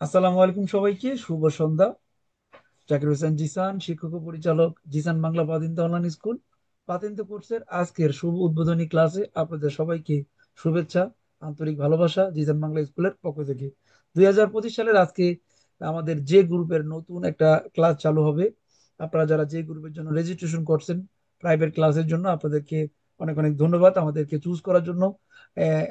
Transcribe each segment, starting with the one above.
আসসালামু আলাইকুম সবাইকে, শুভ সন্ধ্যা। জাকির হোসেন জিসান, শিক্ষক ও পরিচালক, জিসান বাংলা পাতিন্দ অনলাইন স্কুল পাতিন্দ কোর্সের আজকের শুভ উদ্বোধনী ক্লাসে আপনাদের সবাইকে শুভেচ্ছা, আন্তরিক ভালোবাসা জিসান বাংলা স্কুলের পক্ষ থেকে। 2025 সালের আজকে আমাদের যে গ্রুপের নতুন একটা ক্লাস চালু হবে। আপনারা যারা যে গ্রুপের জন্য রেজিস্ট্রেশন করছেন প্রাইভেট ক্লাসের জন্য, আপনাদেরকে অনেক অনেক ধন্যবাদ আমাদেরকে চুজ করার জন্য।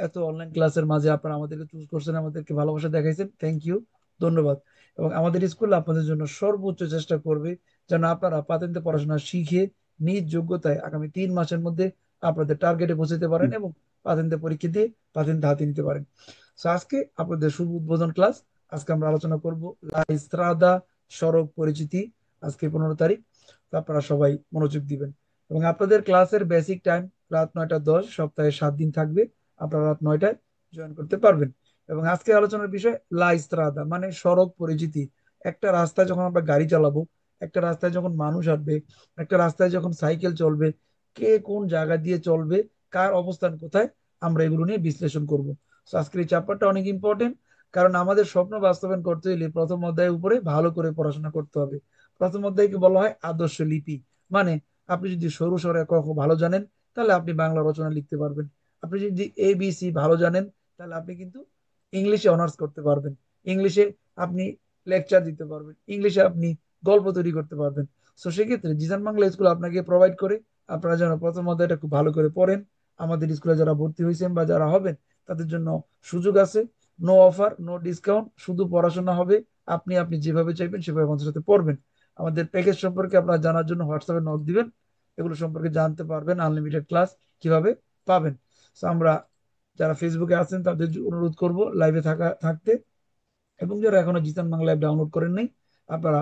এত অনলাইন ক্লাসের মাঝে আপনারা আমাদেরকে চুজ করছেন, আমাদেরকে ভালোবাসা দেখাইছেন, থ্যাংক ইউ, ধন্যবাদ। এবং আমাদের স্কুল আপনাদের জন্য সর্বোচ্চ চেষ্টা করবে যেন আপনারা পাতেন্তে পড়াশোনা শিখে নিজ যোগ্যতায় আগামী 3 মাসের মধ্যে আপনাদের টার্গেটে পৌঁছতে পারেন এবং পাতেন্তে পরীক্ষা দিয়ে পাতেন্তে হাতে নিতে পারেন। তো আজকে আপনাদের শুভ উদ্বোধন ক্লাস। আজকে আমরা আলোচনা করব লা ইস্ত্রাদা, সড়ক পরিচিতি। আজকে 15 তারিখ। তো আপনারা সবাই মনোযোগ দিবেন এবং আপনাদের ক্লাসের বেসিক টাইম রাত 9টা 10, সপ্তাহে 7 দিন থাকবে। আপনারা রাত 9টায় জয়েন করতে পারবেন। এবং আজকে আলোচনার বিষয় লা ইস্ত্রাদা মানে সড়ক পরিচিতি। একটা রাস্তায় যখন আমরা গাড়ি চালাবো, একটা রাস্তায় যখন মানুষ আসবে, একটা রাস্তায় যখন সাইকেল চলবে, কে কোন জায়গা দিয়ে চলবে, কার অবস্থান কোথায়, আমরা এগুলো নিয়ে বিশ্লেষণ করব। তো আজকের এই চ্যাপ্টারটা অনেক ইম্পর্টেন্ট, কারণ আমাদের স্বপ্ন বাস্তবায়ন করতে হলে প্রথম অধ্যায়ের উপরে ভালো করে পড়াশোনা করতে হবে। প্রথম অধ্যায়কে বলা হয় আদর্শ লিপি। মানে আপনি যদি সরু সরে ক খ ভালো জানেন, তাহলে আপনি বাংলা রচনা লিখতে পারবেন। আপনি যদি ABC ভালো জানেন, তাহলে আপনি কিন্তু ইংলিশে অনার্স করতে পারবেন। ইংলিশে আপনি লেকচার দিতে পারবেন, ইংলিশে আপনি গল্প তৈরি করতে পারবেন। তো সেক্ষেত্রে জিসান বাংলা স্কুল আপনাকে প্রোভাইড করে। আপনারা যেন প্রথম অধ্যায়টা খুব ভালো করে পড়েন। আমাদের স্কুলে যারা ভর্তি হয়েছেন বা যারা হবেন, তাদের জন্য সুযোগ আছে। নো অফার, নো ডিসকাউন্ট, শুধু পড়াশোনা হবে। আপনি আপনি যেভাবে চাইবেন সেভাবে আমাদের সাথে পড়বেন। আমাদের প্যাকেজ সম্পর্কে আপনারা জানার জন্য হোয়াটসঅ্যাপে নক দিবেন। এগুলো সম্পর্কে জানতে পারবেন, আনলিমিটেড ক্লাস কিভাবে পাবেন। তো আমরা যারা ফেসবুকে আছেন তাদের অনুরোধ করব লাইভে থাকতে। এবং যারা এখনো জিসান বাংলা অ্যাপ ডাউনলোড করেন নাই, আপনারা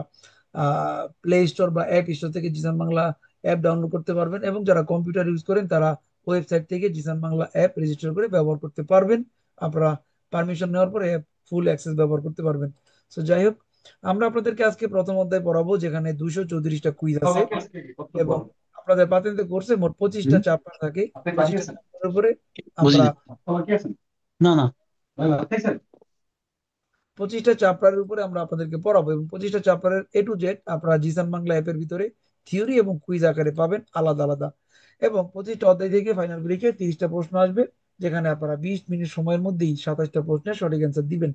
প্লে স্টোর বা অ্যাপ স্টোর থেকে জিসান বাংলা অ্যাপ ডাউনলোড করতে পারবেন। এবং যারা কম্পিউটার ইউজ করেন তারা ওয়েবসাইট থেকে জিসান বাংলা অ্যাপ রেজিস্টার করে ব্যবহার করতে পারবেন। আপনারা পারমিশন নেওয়ার পরে অ্যাপ ফুল অ্যাক্সেস ব্যবহার করতে পারবেন। তো যাই হোক, আমরা আপনাদেরকে আজকে প্রথম অধ্যায় পড়াবো, যেখানে 234টা কুইজ আছে। এবং আপনাদের পাতেন্তে কোর্সে মোট 25টা চ্যাপ্টার থাকে। 25টা চ্যাপ্টারের উপরে আমরা বুঝলি? না না। 25টা চ্যাপ্টারের উপরে আমরা আপনাদেরকে পড়াবো এবং 25টা চ্যাপ্টারের A to Z আপনারা জিসান বাংলা অ্যাপের ভিতরে থিওরি এবং কুইজ আকারে পাবেন আলাদা আলাদা। এবং 25টা অধ্যায় থেকে ফাইনাল পরীক্ষায় 30টা প্রশ্ন আসবে, যেখানে আপনারা 20 মিনিট সময়ের মধ্যেই 27টা প্রশ্নের সঠিক অ্যান্সার দিবেন।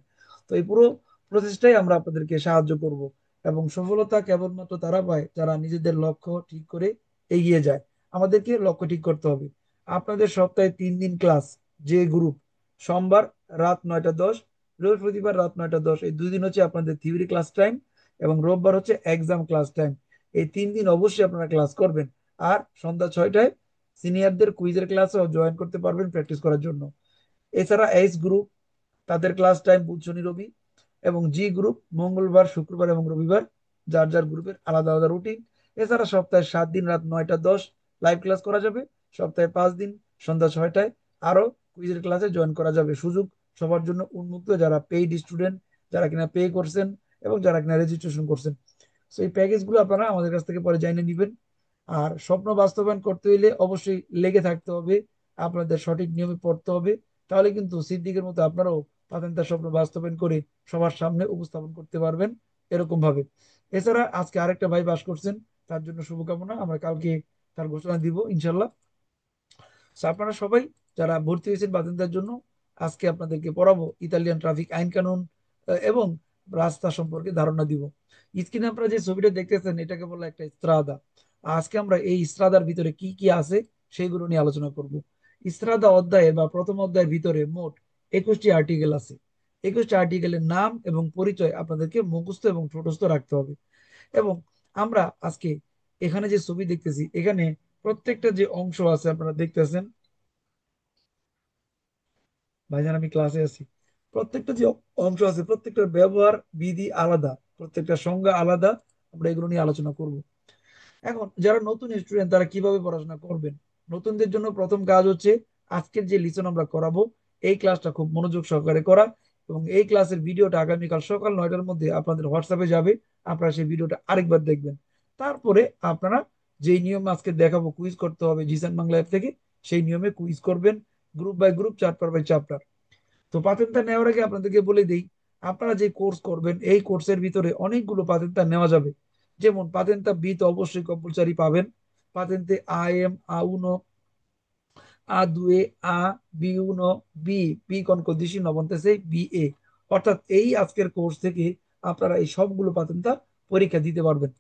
তো এই পুরো প্রচেষ্টাই আমরা আপনাদেরকে সাহায্য করব। এবং সফলতা কেবলমাত্র তারা পায় যারা নিজেদের লক্ষ্য ঠিক করে এগিয়ে যায়। আমাদেরকে লক্ষ্য ঠিক করতে হবে। আপনাদের সপ্তাহে 3 দিন ক্লাস। যে গ্রুপ, সোমবার রাত 9টা 10, বৃহস্পতিবার রাত 9টা 10, এই 2 দিন হচ্ছে আপনাদের থিওরি ক্লাস টাইম এবং রোববার হচ্ছে এক্সাম ক্লাস টাইম। এই 3 দিন অবশ্যই আপনারা ক্লাস করবেন। আর সন্ধ্যা 6টায় সিনিয়রদের কুইজের ক্লাসও জয়েন করতে পারবেন প্র্যাকটিস করার জন্য। এছাড়া এইচ গ্রুপ, তাদের ক্লাস টাইম বুধ শনি রবি। এবং জি গ্রুপ মঙ্গলবার শুক্রবার এবং রবিবার, যার যার গ্রুপের আলাদা আলাদা রুটিন। এছাড়া সপ্তাহে 7 দিন রাত 9টা 10 লাইভ ক্লাস করা যাবে। সপ্তাহে 5 দিন সন্ধ্যা 6টায় আরো কুইজের ক্লাসে জয়েন করা যাবে। সুযোগ সবার জন্য উন্মুক্ত, যারা পেইড স্টুডেন্ট, যারা কিনা পে করছেন এবং যারা কিনা রেজিস্ট্রেশন করছেন। তো এই প্যাকেজগুলো আপনারা আমাদের কাছ থেকে পরে জানিয়ে নেবেন। আর স্বপ্ন বাস্তবায়ন করতে হইলে অবশ্যই লেগে থাকতে হবে, আপনাদের সঠিক নিয়মে পড়তে হবে। তাহলে কিন্তু সিদ্দিকের মতো আপনারাও পাতেন তার স্বপ্ন বাস্তবায়ন করে সবার সামনে উপস্থাপন করতে পারবেন এরকম ভাবে। এছাড়া আজকে আরেকটা ভাই পাস করছেন, তার জন্য শুভকামনা। আমরা কালকে তার ঘোষণা দিব ইনশাল্লাহ। So, আপনারা সবাই যারা ভর্তি হয়েছেন বাতিনদের জন্য, আজকে আপনাদেরকে পড়াবো ইতালিয়ান ট্রাফিক আইন কানুন এবং রাস্তা সম্পর্কে ধারণা দিব। স্ক্রিনে আপনারা যে ছবিটা দেখতেছেন, এটাকে বলা একটা ইস্ত্রাদা। আজকে আমরা এই ইস্ত্রাদার ভিতরে কি কি আছে সেইগুলো নিয়ে আলোচনা করব। ইস্ত্রাদা অধ্যায়ে বা প্রথম অধ্যায়ের ভিতরে মোট 21টি আর্টিকেল আছে। 21টি আর্টিকেলের নাম এবং পরিচয় আপনাদেরকে মুখস্থ এবং ঠোঁটস্থ রাখতে হবে। এবং আমরা আজকে এখানে যে ছবি দেখতেছি, এখানে প্রত্যেকটা যে অংশ আছে আপনারা দেখতেছেন, ভাইজান আমি ক্লাসে আছি। প্রত্যেকটা যে অংশ আছে, প্রত্যেকটার ব্যবহার বিধি আলাদা, প্রত্যেকটা সংজ্ঞা আলাদা। আমরা এগুলো নিয়ে আলোচনা করব। এখন যারা নতুন স্টুডেন্ট তারা কিভাবে পড়াশোনা করবেন? নতুনদের জন্য প্রথম কাজ হচ্ছে আজকের যে লিসন আমরা করাবো, এই ক্লাসটা খুব মনোযোগ সহকারে করা। এবং এই ক্লাসের ভিডিওটা আগামীকাল সকাল 9টার মধ্যে আপনাদের হোয়াটসঅ্যাপে যাবে। আপনারা সেই ভিডিওটা আরেকবার দেখবেন। তারপরে আপনারা যেই নিয়ম আজকে দেখাবো, কুইজ করতে হবে জিসান বাংলা অ্যাপ থেকে, সেই নিয়মে কুইজ করবেন। Group by group, chapter by chapter. তো পাতেনটা নেওয়ার আগে আপনাদেরকে বলে দিই, আপনারা যে কোর্স করবেন এই কোর্সের ভিতরে অনেকগুলো পাতেন্তা নেওয়া যাবে। যেমন পাতেন্তা বি তো অবশ্যই কম্পালসারি পাবেন। পাতেন্তে আ এম, আ উনো, আ দুয়ে, আ বি উনো, বি, বি con condition বলতেছে বি এ। অর্থাৎ এই আজকের কোর্স থেকে আপনারা এই সবগুলো পাতেন্তা পরীক্ষা দিতে পারবেন।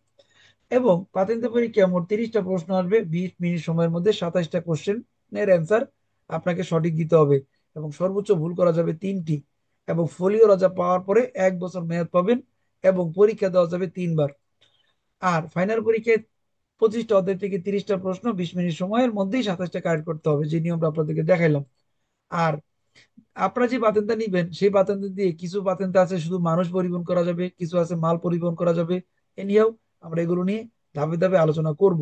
এবং পাতেন্তে পরীক্ষা মোট 30টা প্রশ্ন আসবে, 20 মিনিট সময়ের মধ্যে 27টা কোশ্চেনের অ্যান্সার আপনাকে সঠিক দিতে হবে। এবং সর্বোচ্চ ভুল করা যাবে 3টি। এবং ফোলিও রাজা পাওয়ার পরে 1 বছর মেয়াদ পাবেন। এবং পরীক্ষা দেওয়া যাবে 3 বার। আর ফাইনাল পরীক্ষায় 25টা অধ্যায় থেকে 30টা প্রশ্ন 20 মিনিট সময়ের মধ্যেই 27টা কারেক্ট করতে হবে, যে নিয়মটা আপনাদেরকে দেখাইলাম। আর আপনারা যে পাতেনটা নিবেন সেই পাতেনটা দিয়ে কিছু পাতেনটা আছে শুধু মানুষ পরিবহন করা যাবে, কিছু আছে মাল পরিবহন করা যাবে। এনিহাও আমরা এগুলো নিয়ে ধাপে ধাপে আলোচনা করব।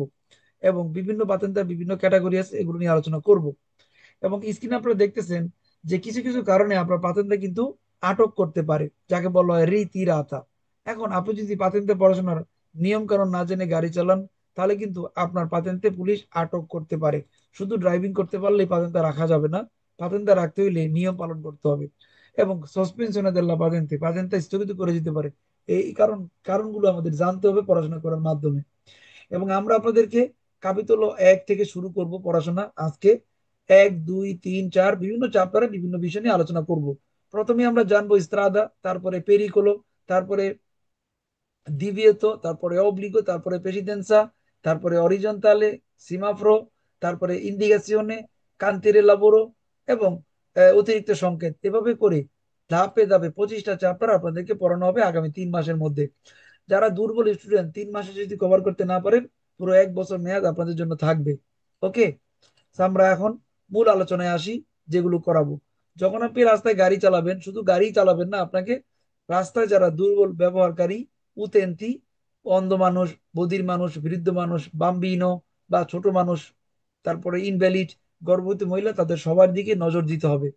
এবং বিভিন্ন পাতেন্টার বিভিন্ন ক্যাটাগরি আছে, এগুলো নিয়ে আলোচনা করব। এবং স্ক্রিনে আপনারা দেখতেছেন যে কিছু কিছু কারণে আপনার পাতেন্টে কিন্তু আটক করতে পারে, যাকে বলা হয় রীতি রাতা। এখন আপনি যদি পাতেন্টে পড়াশোনার নিয়ম কানুন না জেনে গাড়ি চালান, তাহলে কিন্তু আপনার পাতেন্টে পুলিশ আটক করতে পারে। শুধু ড্রাইভিং করতে পারলেই পাতেন্টটা রাখা যাবে না, পাতেন্টটা রাখতে হইলে নিয়ম পালন করতে হবে। এবং সাসপেনশনে দেল্লা পাতেন্টে পাতেন্টটা স্থগিত করে দিতে পারে। এই কারণগুলো আমাদের জানতে হবে পড়াশোনা করার মাধ্যমে। এবং আমরা আপনাদেরকে কাপিতল 1 থেকে শুরু করব পড়াশোনা আজকে। 1, 2, 3, 4 বিভিন্ন চ্যাপ্টারে বিভিন্ন বিষয় নিয়ে আলোচনা করব। প্রথমে আমরা জানবো ইস্ত্রাদা, তারপরে পেরিকোলো, তারপরে দিভিয়েতো, তারপরে অব্লিগো, তারপরে প্রেসিডেন্সা, তারপরে অরিজন্তালে, সিমাফ্রো, তারপরে ইন্ডিকেশনে, কান্তিরে লাবোরো, এবং অতিরিক্ত সংকেত। এভাবে করে ধাপে ধাপে 25টা চ্যাপ্টার আপনাদেরকে পড়ানো হবে আগামী 3 মাসের মধ্যে। যারা দুর্বল স্টুডেন্ট 3 মাসে যদি কভার করতে না পারেন, পুরো 1 বছর মেয়াদ আপনাদের জন্য থাকবে। ওকে, আমরা এখন মূল আলোচনায় আসি, যেগুলো করাবো। যখন আপনি রাস্তায় গাড়ি চালাবেন, শুধু গাড়ি চালাবেন না, আপনাকে রাস্তায় যারা দুর্বল ব্যবহারকারী, উতেন্তি, অন্ধ মানুষ, বধির মানুষ, বৃদ্ধ মানুষ, বাম্বিনো বা ছোট মানুষ, তারপরে ইনভ্যালিড, গর্ভবতী মহিলা, তাদের সবার দিকে নজর দিতে হবে।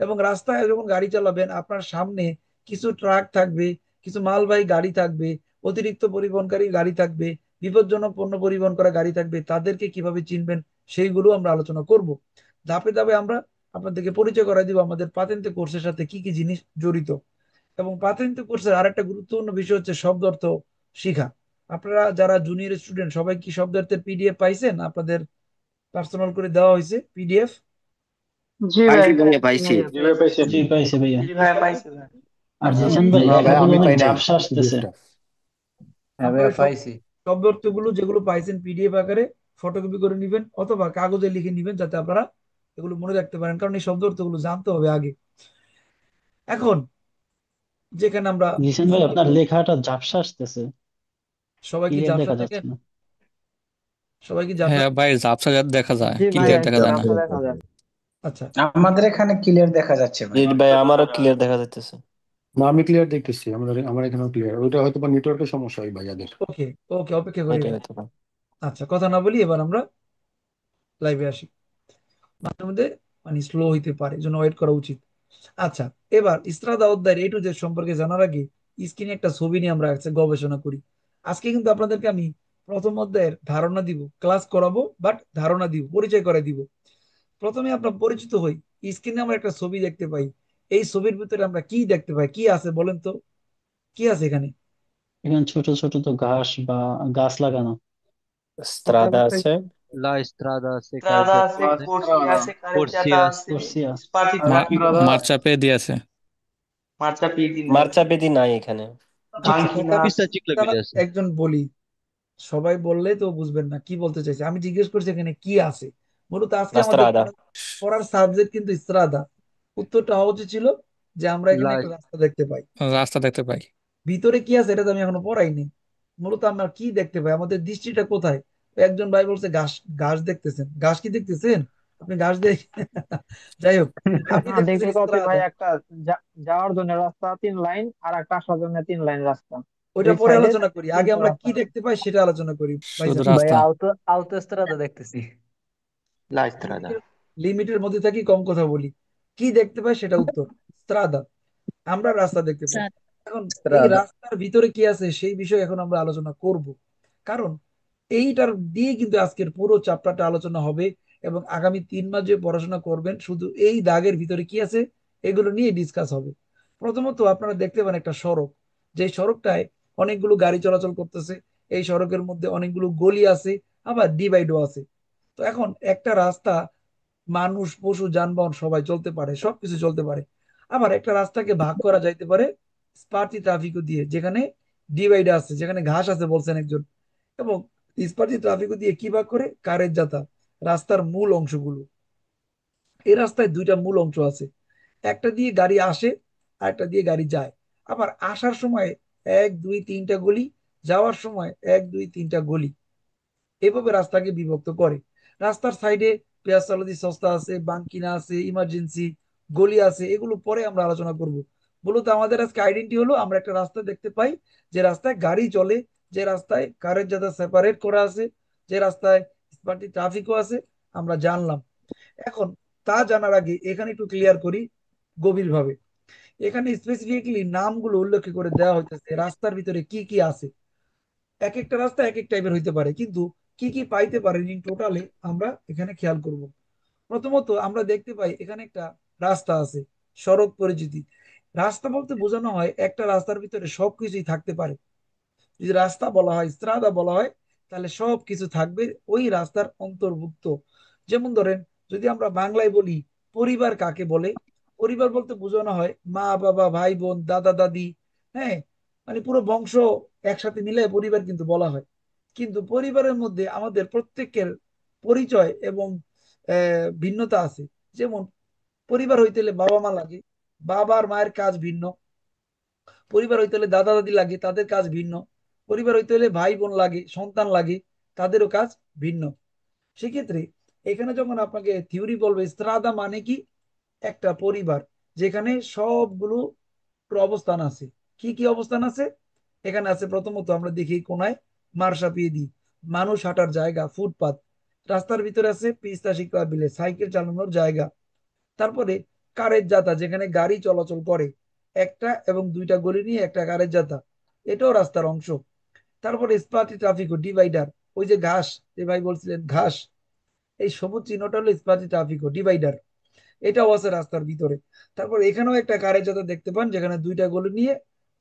এবং রাস্তায় যখন গাড়ি চালাবেন আপনার সামনে কিছু ট্রাক থাকবে, কিছু মালবাহী গাড়ি থাকবে, অতিরিক্ত পরিবহনকারী গাড়ি থাকবে, বিপজ্জনক পণ্য পরিবহন করা গাড়ি থাকবে, তাদেরকে কিভাবে চিনবেন সেইগুলো আমরা আলোচনা করব। ধাপে ধাপে আমরা আপনাদেরকে পরিচয় করাই দিব আমাদের পাতেন্তে কোর্সের সাথে কি কি জিনিস জড়িত। এবং পাতেন্তে কোর্সের আরেকটা গুরুত্বপূর্ণ বিষয় হচ্ছে শব্দ অর্থ শিখা। আপনারা যারা জুনিয়র স্টুডেন্ট সবাই কি শব্দ অর্থের পিডিএফ পাইছেন? আপনাদের পার্সোনাল করে দেওয়া হয়েছে পিডিএফ? জি ভাই, পাইছি ভাইয়া পাইছি পাইছি। ভাইয়া, যেভাবে পাইছি। পাইছি জি পাইছে ভাইয়া। জি ভাইয়া, পাইছি ভাই। আর আচ্ছা, জিসান ভাই না ভাই লেখাগুলো আমি অনেক পাই নাই ঝাপসা আসতেছে। পিডিএফটা। হ্যাঁ আপনারা ভাইয়া পাইছি। শব্দ অর্থগুলো যেগুলো পাইছেন পিডিএফ আকারে ফটোকপি করে নেবেন অথবা কাগজে লিখে নেবেন, যাতে আপনারা এগুলো মনে রাখতে পারেন, কারণ এই শব্দ অর্থগুলো জানতে হবে আগে। এখন যেখানে আমরা জিসান ভাই আপনার লেখাটা ঝাপসা আসতেছে, সবাই কি ক্লিয়ার ঝাপসা দেখা যাচ্ছে দেখেন? না। সবাই কি ঝাপসা? হ্যাঁ ভাই ঝাপসা দেখা যায়, জি হ্যাঁ ভাইয়া, ক্লিয়ার দেখা একটু একদম যায় না। ঝাপসা ক্লিয়ার দেখা দেখা যায়। যায়। আচ্ছা, আমাদের এখানে ক্লিয়ার দেখা যাচ্ছে ভাই। জি ভাই আমারও ক্লিয়ার দেখা যাইতেছে। না আমি ক্লিয়ার দেখতেছি, আমার এখানেও ক্লিয়ার। ওইটা হয়তো বা নেটওয়ার্কের সমস্যা হয় ভাইয়াদের। ওকে, ওকে, অপেক্ষা করি এটাই ভাই। হতে পারে। আচ্ছা, কথা না বলি, এবার আমরা লাইভে আসি। মাঝে মধ্যে মানে স্লো হইতে পারে, জন্য ওয়েট করা উচিত। আচ্ছা, এবার ইস্ত্রাদা অধ্যায়ের এ টু জেড সম্পর্কে জানার আগে স্ক্রিনে একটা ছবি নিয়ে আমরা আজকে গবেষণা করি। আজকে কিন্তু আপনাদেরকে আমি প্রথম অধ্যায়ের ধারণা দিব, ক্লাস করাবো, বাট ধারণা দিব, পরিচয় করে দিব। প্রথমে আমরা পরিচিত হই। স্ক্রিনে আমরা একটা ছবি দেখতে পাই। এই ছবির ভিতরে আমরা কি দেখতে পাই? কি আছে বলেন তো? কি আছে এখানে? এখানে ছোট ছোট তো ঘাস বা গাছ লাগানো। স্ত্রাদা আছে। লা এস্ত্রাদা আছে, স্ট্রাদা কারেন্টিয়াটা আছে, আছে, কোর্সি আছে, কারেন্টিয়াটা কোর্সিয়া আছে। আছে, করসিয়া। স্পার্তিকা মা- আছে, মার্চা পে দিয়েছে। মার্চা পিডি নাই, মার্চা বেদি নাই এখানে। গাঙ্কিনা পিস্তা আছে। চিকলা দাঁড়া, বিলি আছে। একজন বলি, সবাই বললে তো বুঝবেন না কি বলতে চাইছে। আমি জিজ্ঞেস করছি এখানে কি আছে। মূলত আজকে আমাদের নাস্তারাদা। পড়ার সাবজেক্ট কিন্তু ইস্ত্রাদা। উত্তরটা হওয়া উচিত ছিল যে আমরা এখানে লা একটা রাস্তা দেখতে পাই। রাস্তা দেখতে পাই। ভিতরে কি আছে এটা তো আমি এখনো পড়াইনি। মূলত আমরা কি দেখতে পাই, আমাদের দৃষ্টিটা কোথায়? একজন ভাই বলছে ঘাস। ঘাস দেখতেছেন? ঘাস কি দেখতেছেন? আপনি ঘাস দেখ যাই হোক, আপনি না, দেখতেছেন দেখতে পাচ্ছি ভাই ইস্ত্রাদা। একটা যাওয়ার জন্য রাস্তা 3 লাইন, আর একটা আসার জন্য 3 লাইন রাস্তা। ওইটা দুই পরে সাইডে আলোচনা করি, আগে তিনটা আমরা কি রাস্তা। দেখতে পাই সেটা আলোচনা করি শুধু ভাইজান। ভাই রাস্তা। আলতো দেখতেছি। লা স্ত্রাদা। লিমিটের লিমিটের মধ্যে থাকি, কম কথা বলি। কি দেখতে পাই সেটা উত্তর। স্ত্রাদা, আমরা রাস্তা দেখতে পাই। এখন এই এস্ত্রাদা। রাস্তার ভিতরে কি আছে সেই বিষয়ে এখন আমরা আলোচনা করব। কারণ এইটার দিয়ে কিন্তু আজকের পুরো চ্যাপ্টারটা আলোচনা হবে। এবং আগামী 3 মাস যে পড়াশোনা করবেন শুধু এই দাগের ভিতরে কি আছে এগুলো নিয়ে ডিসকাস হবে। প্রথমত আপনারা দেখতে পান একটা সড়ক, যে সড়কটায় অনেকগুলো গাড়ি চলাচল করতেছে, এই সড়কের মধ্যে অনেকগুলো গলি আছে, আবার ডিভাইডও আছে। তো এখন একটা রাস্তা মানুষ পশু যানবাহন সবাই চলতে পারে, সবকিছু চলতে পারে। আবার একটা রাস্তাকে ভাগ করা যাইতে পারে স্পার্টি ট্রাফিকও দিয়ে, যেখানে ডিভাইড আছে, যেখানে ঘাস আছে বলছেন একজন। এবং স্পার্টি ট্রাফিকও দিয়ে কি ভাগ করে? কারের যাতা, রাস্তার মূল অংশগুলো। এই রাস্তায় দুইটা মূল অংশ আছে, একটা দিয়ে গাড়ি আসে আর একটা দিয়ে গাড়ি যায়। আবার আসার সময় এক দুই তিনটা গলি, যাওয়ার সময় এক দুই তিনটা গলি, এভাবে রাস্তাকে বিভক্ত করে। রাস্তার সাইডে পেঁয়াজ চালাদি সস্তা আছে, বাঙ্কিনা আছে, ইমার্জেন্সি গলি আছে, এগুলো পরে আমরা আলোচনা করব। মূলত আমাদের আজকে আইডেন্টি হলো আমরা একটা রাস্তা দেখতে পাই, যে রাস্তায় গাড়ি চলে, যে রাস্তায় কারের যাতে সেপারেট করা আছে, যে রাস্তায় স্পার্টি ট্রাফিকও আছে, আমরা জানলাম। এখন তা জানার আগে এখানে একটু ক্লিয়ার করি গভীরভাবে। এখানে স্পেসিফিকলি নামগুলো উল্লেখ করে দেওয়া হইতেছে রাস্তার ভিতরে কি কি আছে। এক একটা রাস্তা এক এক টাইপের হইতে পারে, কিন্তু কি কি পাইতে পারেন ইন টোটালে আমরা এখানে খেয়াল করব। প্রথমত আমরা দেখতে পাই এখানে একটা রাস্তা আছে, সড়ক পরিচিতি। রাস্তা বলতে বোঝানো হয় একটা রাস্তার ভিতরে সবকিছুই থাকতে পারে। যদি রাস্তা বলা হয়, স্ত্রাদা বলা হয়, তাহলে সব কিছু থাকবে ওই রাস্তার অন্তর্ভুক্ত। যেমন ধরেন, যদি আমরা বাংলায় বলি পরিবার কাকে বলে, পরিবার বলতে বোঝানো হয় মা বাবা ভাই বোন দাদা দাদি, হ্যাঁ, মানে পুরো বংশ একসাথে মিলে পরিবার কিন্তু বলা হয়। কিন্তু পরিবারের মধ্যে আমাদের প্রত্যেকের পরিচয় এবং ভিন্নতা আছে। যেমন পরিবার হইতে হলে বাবা মা লাগে, বাবার মায়ের কাজ ভিন্ন। পরিবার হইতে হলে দাদা দাদি লাগে, তাদের কাজ ভিন্ন। পরিবার হইতে হলে ভাই বোন লাগে, সন্তান লাগে, তাদেরও কাজ ভিন্ন। সেক্ষেত্রে এখানে যখন আপনাকে থিওরি বলবে স্ত্রাদা মানে কি, একটা পরিবার যেখানে সবগুলো অবস্থান আছে। কি কি অবস্থান আছে? এখানে আছে প্রথমত আমরা দেখি কোনায় মার্শাপিয়েদি, মানুষ হাঁটার জায়গা, ফুটপাত। রাস্তার ভিতরে আছে পিস্তা শিক্ষা বিলে, সাইকেল চালানোর জায়গা। তারপরে কারের জাতা, যেখানে গাড়ি চলাচল করে, একটা এবং দুইটা গলি নিয়ে একটা কারের জাতা, এটাও রাস্তার অংশ। তারপরে স্পার্টি ট্রাফিক ও ডিভাইডার, ওই যে ঘাস, যে ভাই বলছিলেন ঘাস, এই সবুজ চিহ্নটা হলো স্পার্টি ট্রাফিক ও ডিভাইডার, এটাও আছে রাস্তার ভিতরে। তারপর এখানেও একটা কারের জাতা দেখতে পান, যেখানে দুইটা গলি নিয়ে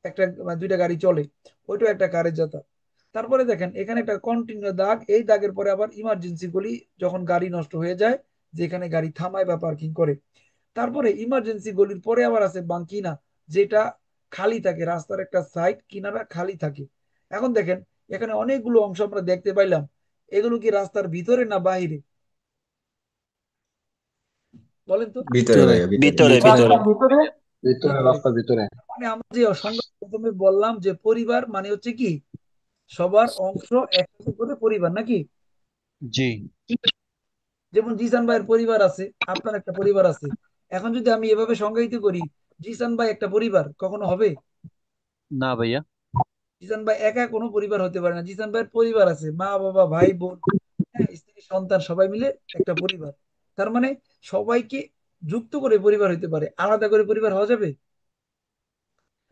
একটা মানে দুইটা গাড়ি চলে, ওইটাও একটা কারের জাতা। তারপরে দেখেন এখানে একটা কন্টিনিউ দাগ, এই দাগের পরে আবার ইমার্জেন্সি গলি, যখন গাড়ি নষ্ট হয়ে যায়, যেখানে গাড়ি থামায় বা পার্কিং করে। তারপরে ইমার্জেন্সি গলির পরে আবার আছে বাঙ্কিনা, যেটা খালি থাকে, রাস্তার একটা সাইড কিনারা খালি থাকে। এখন দেখেন এখানে অনেকগুলো অংশ আমরা দেখতে পাইলাম, এগুলো কি রাস্তার ভিতরে না বাহিরে? বলেন তো। ভিতরে ভিতরে ভাইয়া, ভিতরে। ভিতরে ভিতরে রাস্তার ভিতরে। ভিতরে, ভিতরে। রাস্তার ভিতরে। মানে আমরা যে সংজ্ঞা প্রথমে বললাম যে পরিবার মানে হচ্ছে কি, সবার অংশ একসাথে করে পরিবার, নাকি? জি। যেমন জিসান ভাইয়ের পরিবার আছে, আপনার একটা পরিবার আছে। এখন যদি আমি এভাবে সংজ্ঞায়িত করি, জিসান ভাই একটা পরিবার কখনো হবে? না ভাইয়া। জিসান ভাই একা কোনো পরিবার হতে পারে না। জিসান ভাইয়ের পরিবার আছে, মা বাবা ভাই বোন, হ্যাঁ, স্ত্রী সন্তান সবাই মিলে একটা পরিবার। তার মানে সবাইকে যুক্ত করে পরিবার হতে পারে, আলাদা করে পরিবার হওয়া যাবে?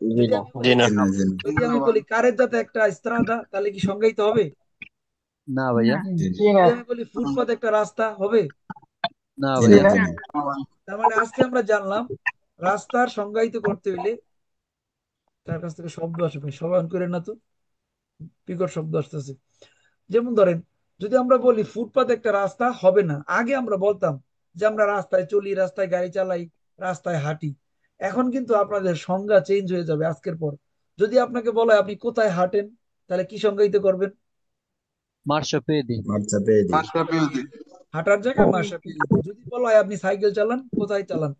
জি যদি না। আমি জি বলি না। জি না, জি না। যদি আমি বলি কারের যাতে একটা স্ত্রাদা, তাহলে কি সংজ্ঞায়িত হবে? না ভাইয়া। জি জি না, না। যদি আমি বলি ফুটপাত একটা রাস্তা, হবে? না জি জি না, ভাইয়া। না। জি না। তার মানে আজকে আমরা জানলাম রাস্তার সংজ্ঞায়িত করতে হইলে, তার কাছ থেকে শব্দ আসে ভাই, সবাই করে না তো, বিকট শব্দ আসতেছে। যেমন ধরেন, যদি আমরা বলি ফুটপাত একটা রাস্তা, হবে না। আগে আমরা বলতাম যে আমরা রাস্তায় চলি, রাস্তায় গাড়ি চালাই, রাস্তায় হাঁটি। এখন কিন্তু আপনাদের সংজ্ঞা চেঞ্জ হয়ে যাবে আজকের পর। যদি আপনাকে বলা হয় আপনি কোথায় হাঁটেন, তাহলে কি সংজ্ঞায়িত করবেন? মার্শাপিয়েদি। মার্চা পেয়ে দিই। হাঁটার জায়গায় মাসা পেয়ে যেতে। যদি বলা হয় আপনি সাইকেল চালান, কোথায় চালান?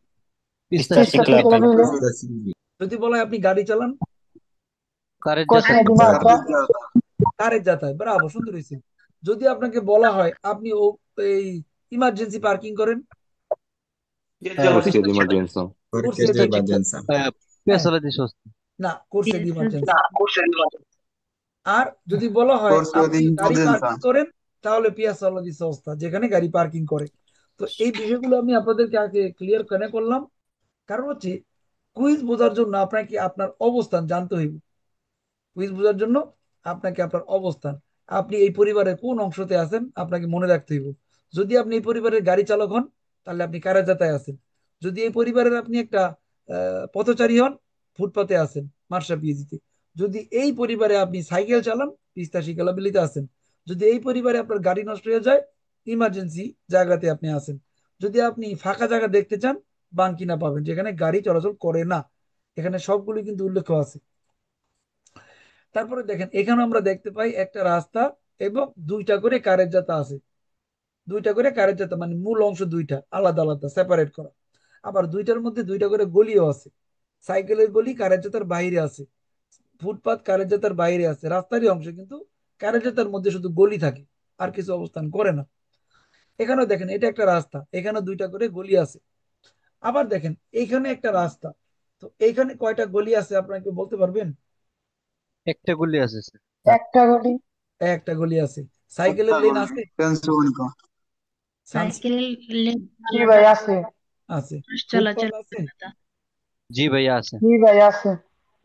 পিস্তা পিস্তা পিস্তা শিখলাম। শিখলাম। শিখলা বিলে। রাস্তা চিনবি। যদি বলা হয় আপনি গাড়ি চালান, কারের যাতা। কোথায় যাতা। মার্চা। কারের যাতায়াত, ব্রাভো, সুন্দর হয়েছে। যদি আপনাকে বলা হয় আপনি এই ইমার্জেন্সি পার্কিং করেন, পিস্তা শিখলাম। ইমার্জেন্সি। কোর্সে Perché পিস্তা di দিয়ে, শিখলাম। emergenza? হ্যাঁ, পেছালা দিয়ে সস্তা। না কোর্সে দিয়ে ইমার্জেন্সি। না, কোথায় মার্চা। আর যদি বলা হয় Corso di আপনি গাড়ি emergenza। পার্কিং করেন, তাহলে পিয়াসওয়ালা দি সস্তা, যেখানে গাড়ি পার্কিং করে। তো এই বিষয়গুলো আমি আপনাদেরকে আগে ক্লিয়ার কেন করলাম, কারণ হচ্ছে কুইজ বোঝার জন্য আপনাকে আপনার অবস্থান জানতে হইব। কুইজ বোঝার জন্য আপনাকে আপনার অবস্থান, আপনি এই পরিবারের কোন অংশতে আছেন আপনাকে মনে রাখতে হইব। যদি আপনি এই পরিবারের গাড়ি চালক হন, তাহলে আপনি কারা যাতায় আছেন। যদি এই পরিবারের আপনি একটা পথচারী হন, ফুটপাতে আছেন, মার্শা পিএজিতে। যদি এই পরিবারে আপনি সাইকেল চালান, তিস্তা শিকালাবিলিতে আছেন। যদি এই পরিবারে আপনার গাড়ি নষ্ট হয়ে যায়, ইমার্জেন্সি জায়গাতে আপনি আছেন। যদি আপনি ফাঁকা জায়গা দেখতে চান, বাঙ্কিনা পাবেন, যেখানে গাড়ি চলাচল করে না। এখানে সবগুলো কিন্তু উল্লেখ আছে। তারপরে দেখেন, এখানে আমরা দেখতে পাই একটা রাস্তা এবং দুইটা করে কারের জাতা আছে। দুইটা করে কারের জাতা মানে মূল অংশ দুইটা, আলাদা আলাদা সেপারেট করা। আবার দুইটার মধ্যে দুইটা করে গলিও আছে। সাইকেলের গলি কারের জাতার বাইরে আছে, ফুটপাত কারের জাতার বাইরে আছে, রাস্তারই অংশ, কিন্তু কারের জাতার মধ্যে শুধু গলি থাকে, আর কিছু অবস্থান করে না। এখানেও দেখেন, এটা একটা রাস্তা, এখানে দুইটা করে গলি আছে। আবার দেখেন, এইখানে একটা রাস্তা। তো এইখানে কয়টা গলি আছে আপনারা কি বলতে পারবেন? একটা গুলি আছে স্যার। একটা গলি। একটা গলি আছে। সাইকেলের লেন আছে? সাইকেলের লেন জি ভাই আছে। আছে। চলাচল ফুটপাত আছে? জি ভাইয়া আছে। জি ভাই আছে।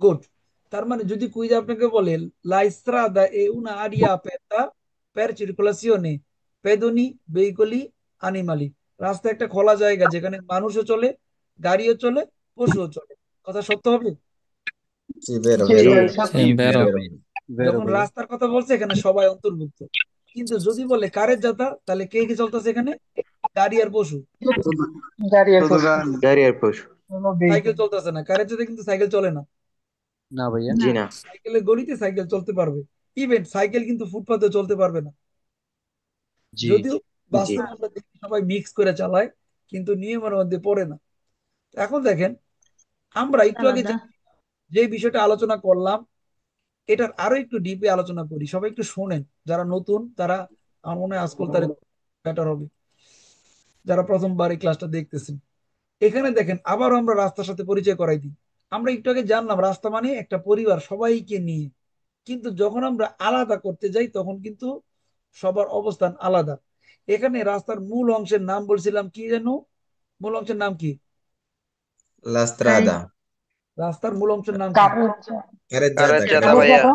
গুড। তার মানে যদি কুইজ আপনাকে বলে la strada è una aria aperta per circolazione pedoni veicoli animali, রাস্তা একটা খোলা জায়গা যেখানে মানুষও চলে, গাড়িও চলে, পশুও চলে, কথা সত্য হবে? জি বেরো জি বেরো ভাই জি সত্যি। বেরো। বেরো যখন ভাইয়া। রাস্তার কথা বলছে এখানে সবাই অন্তর্ভুক্ত। কিন্তু যদি বলে কারের যাতা, তাহলে কে কে চলতেছে এখানে? গাড়ি আর পশু। গাড়ি আর পশু। গাড়ি আর পশু। কোনো সাইকেল vehicle। চলতেছে না, কারের যাতে কিন্তু সাইকেল চলে না। না ভাইয়া। জি না। সাইকেলের গলিতে সাইকেল চলতে পারবে, ইভেন সাইকেল কিন্তু ফুটপাতে চলতে পারবে না। জি যদিও জি বাস্তবে আমরা দেখি সবাই মিক্স করে চালায়, কিন্তু নিয়মের মধ্যে পড়ে না। এখন দেখেন, আমরা একটু আগে আলাদা। যে বিষয়টা আলোচনা করলাম, এটার আরো একটু ডিপে আলোচনা করি। সবাই একটু শোনেন, যারা নতুন তারা, আমার মনে হয় আজকাল তার বেটার হবে, যারা প্রথমবার এই ক্লাসটা দেখতেছেন। এখানে দেখেন, আবারও আমরা রাস্তার সাথে পরিচয় করাই দিই। আমরা একটু আগে জানলাম রাস্তা মানে একটা পরিবার, সবাইকে নিয়ে। কিন্তু যখন আমরা আলাদা করতে যাই, তখন কিন্তু সবার অবস্থান আলাদা। এখানে রাস্তার মূল অংশের নাম বলছিলাম কি যেন? মূল অংশের নাম কি? La strada রাস্তার মূল অংশের নাম কি? carreggiata কারের ভাইয়া। জাতা।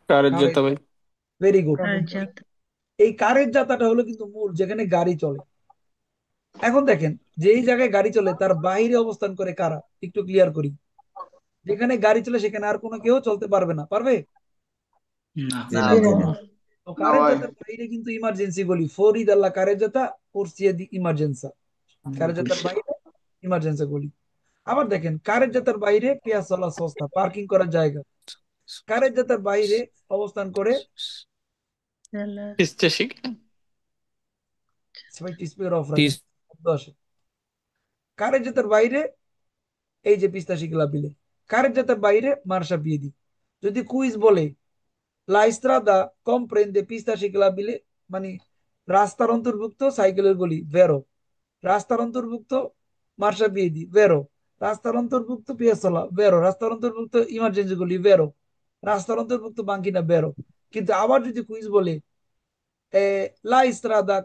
কারের কারের, যেতে ভাই। Very good. কার্যত। এই কারের জাতাটা হলো কিন্তু মূল, যেখানে গাড়ি চলে। এখন দেখেন, যেই জায়গায় গাড়ি চলে তার বাইরে অবস্থান করে কারা, একটু ক্লিয়ার করি। যেখানে গাড়ি চলে সেখানে আর কোনো কেউ চলতে পারবে না, পারবে? জি না না জি জি না। না। তো কারের জাতার বাইরে কিন্তু ইমার্জেন্সি গলি, ফরি দাল্লা কারের জাতা, কোর্সিয়া দি ইমার্জেন্সা। কারের জাতার বাইরে ইমার্জেন্সি গলি। আবার দেখেন, কারের জাতার বাইরে পেঁয়াজওয়ালা সস্তা, পার্কিং করার জায়গা। কারের জাতার বাইরে অবস্থান করে, পিস্তে শিখ সবাই টিস্পের অফ রাখেন, পিস শব্দ আসে। কারের জাতার বাইরে এই যে পিস্তা শিকলা বিলে। কারের জাতার বাইরে মার্শা পিয়েদি। যদি কুইজ বলে লা ইস্ত্রাদা comprende pista ciclabile, মানে রাস্তার অন্তর্ভুক্ত সাইকেলের গলি, ভেরো। রাস্তার অন্তর্ভুক্ত মার্শা পিয়েদি, ভেরো। রাস্তার অন্তর্ভুক্ত পিয়াসোলা, ভেরো। রাস্তার অন্তর্ভুক্ত ইমার্জেন্সি গলি, ভেরো। রাস্তার অন্তর্ভুক্ত বাঙ্কিনা, ভেরো। কিন্তু আবার যদি কুইজ বলে লা ইস্ত্রাদা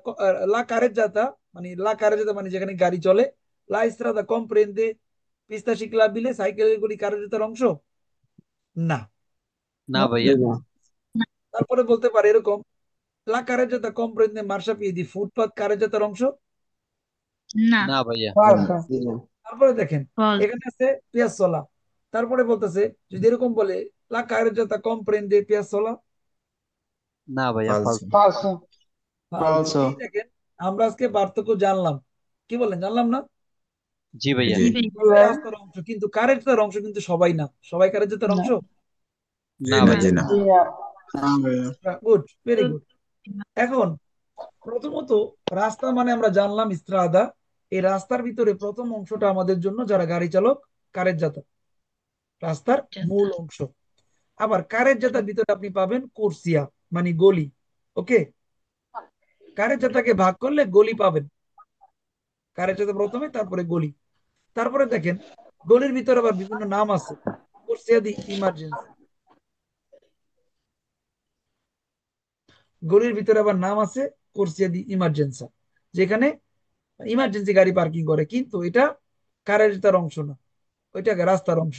লা কারেজ্জাতা, মানে লা কারেজ্জাতা মানে যেখানে গাড়ি চলে, লা ইস্ত্রাদা comprende pista ciclabile, সাইকেলের গলি কারেজ্জাতার অংশ? না। না Not ভাইয়া। really. তারপরে বলতে পারে এরকম, লা কারেজ্জাতা comprende মার্শাপিয়েদি, ফুটপাত কারেজ্জাতার অংশ? না। না ভাইয়া। falso। তারপরে দেখেন, ফলস। এখানে আছে পিয়াসোলা। তারপরে বলতেছে, যদি এরকম বলে লা কারেজ্জাতা comprende পিয়াসোলা? না ভাইয়া। Falso. falso। ফালতু। এই দেখেন, আমরা আজকে পার্থক্য জানলাম। কি বলেন, জানলাম না? জি ভাইয়া। জি জি ভাই। জি ভাই। রাস্তার অংশ, কিন্তু কারেজ্জাতার অংশ কিন্তু সবাই না। সবাই কারেজ্জাতার না। অংশ? না না ভাইয়া। জি না। জি না। Good, very good. এখন প্রথমত, রাস্তা মানে আমরা জানলাম ইস্ত্রাদা। এই রাস্তার ভিতরে প্রথম অংশটা আমাদের জন্য যারা গাড়ি চালক, কারের জাতা, রাস্তার মূল অংশ। আবার কারের জাতার ভিতরে আপনি পাবেন কোর্সিয়া, মানে গলি। ওকে, কারের জাতাকে ভাগ করলে গলি পাবেন। কারের জাতা প্রথমে, তারপরে গলি। তারপরে দেখেন, গলির ভিতরে আবার বিভিন্ন নাম আছে। কোর্সিয়া দি ইমার্জেন্সি, গলির ভিতরে আবার নাম আছে কোর্সিয়া দি ইমার্জেন্সা, যেখানে ইমার্জেন্সি গাড়ি পার্কিং করে, কিন্তু এটা কারের জাতার অংশ না, ওইটা রাস্তার অংশ।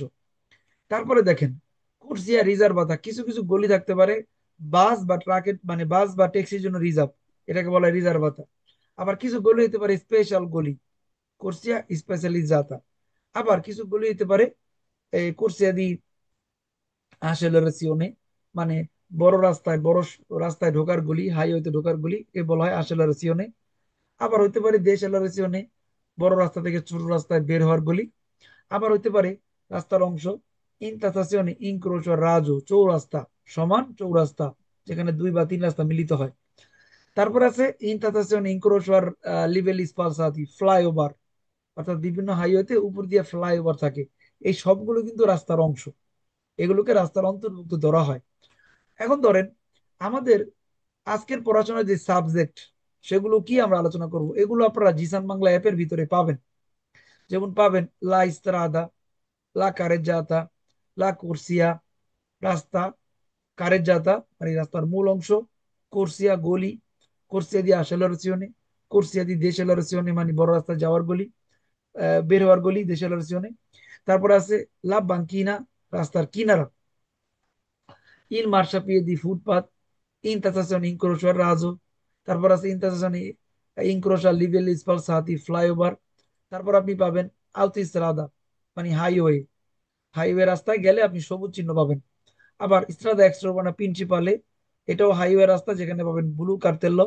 তারপরে দেখেন, কুর্সিয়া রিজার্ভাতা, কিছু কিছু গলি থাকতে পারে বাস বা ট্রাকের, মানে বাস বা ট্যাক্সির জন্য রিজার্ভ, এটাকে বলা হয় রিজার্ভাতা। আবার কিছু গলি হতে পারে স্পেশাল গলি, কুর্সিয়া স্পেশালিজাতা। আবার কিছু গলি হতে পারে corsia di accelerazione, মানে বড় রাস্তায় ঢোকার গলি, হাইওয়েতে ঢোকার গলি এ বলা হয় accelerazione। আবার হইতে পারে decelerazione, বড় রাস্তা থেকে ছোট রাস্তায় বের হওয়ার গলি। আবার হইতে পারে রাস্তার অংশ ইনটারসেকশন ইনক্রোচ রাজো, চৌরাস্তা সমান চৌরাস্তা, যেখানে দুই বা তিন রাস্তা মিলিত হয়। তারপর আছে ইনটারসেকশন ইনক্রোচ আর লিভেল স্পালসাতি, ফ্লাইওভার, অর্থাৎ বিভিন্ন হাইওয়েতে উপর দিয়ে ফ্লাইওভার থাকে। এই সবগুলো কিন্তু রাস্তার অংশ, এগুলোকে রাস্তার অন্তর্ভুক্ত ধরা হয়। এখন ধরেন আমাদের আজকের পড়াশোনার যে সাবজেক্ট, সেগুলো কি আমরা আলোচনা করব, এগুলো আপনারা জিসান বাংলা অ্যাপের ভিতরে পাবেন। যেমন পাবেন লা ইস্ত্রাদা, লা কারেজ্জাতা, লা কুরসিয়া, রাস্তা, কারেজ্জাতা মানে রাস্তার মূল অংশ, কুরসিয়া গলি, কুরসিয়া দি আসেলারেশনে, কুরসিয়া দি দেশেলারেশনে মানে বড় রাস্তা যাওয়ার গলি, বের হওয়ার গলি দেশেলারেশনে। তারপর আছে লা বাঙ্কিনা, রাস্তার কিনারা, ইল মার্শাপিয়ে দি ফুটপাত, ইনতাসাসন ইনক্রোশার রাজো। তারপর আছে ইনতাসাসন ইনক্রোশার লিভেল স্পালসাতি, ফ্লাইওভার। তারপর আপনি পাবেন আউতিস্ত্রাদা মানে হাইওয়ে, হাইওয়ে রাস্তায় গেলে আপনি সবুজ চিহ্ন পাবেন। আবার স্ট্রাদা এক্সট্রাভানা প্রিন্সিপালে, এটাও হাইওয়ে রাস্তা, যেখানে পাবেন ব্লু কার্তেল্লো।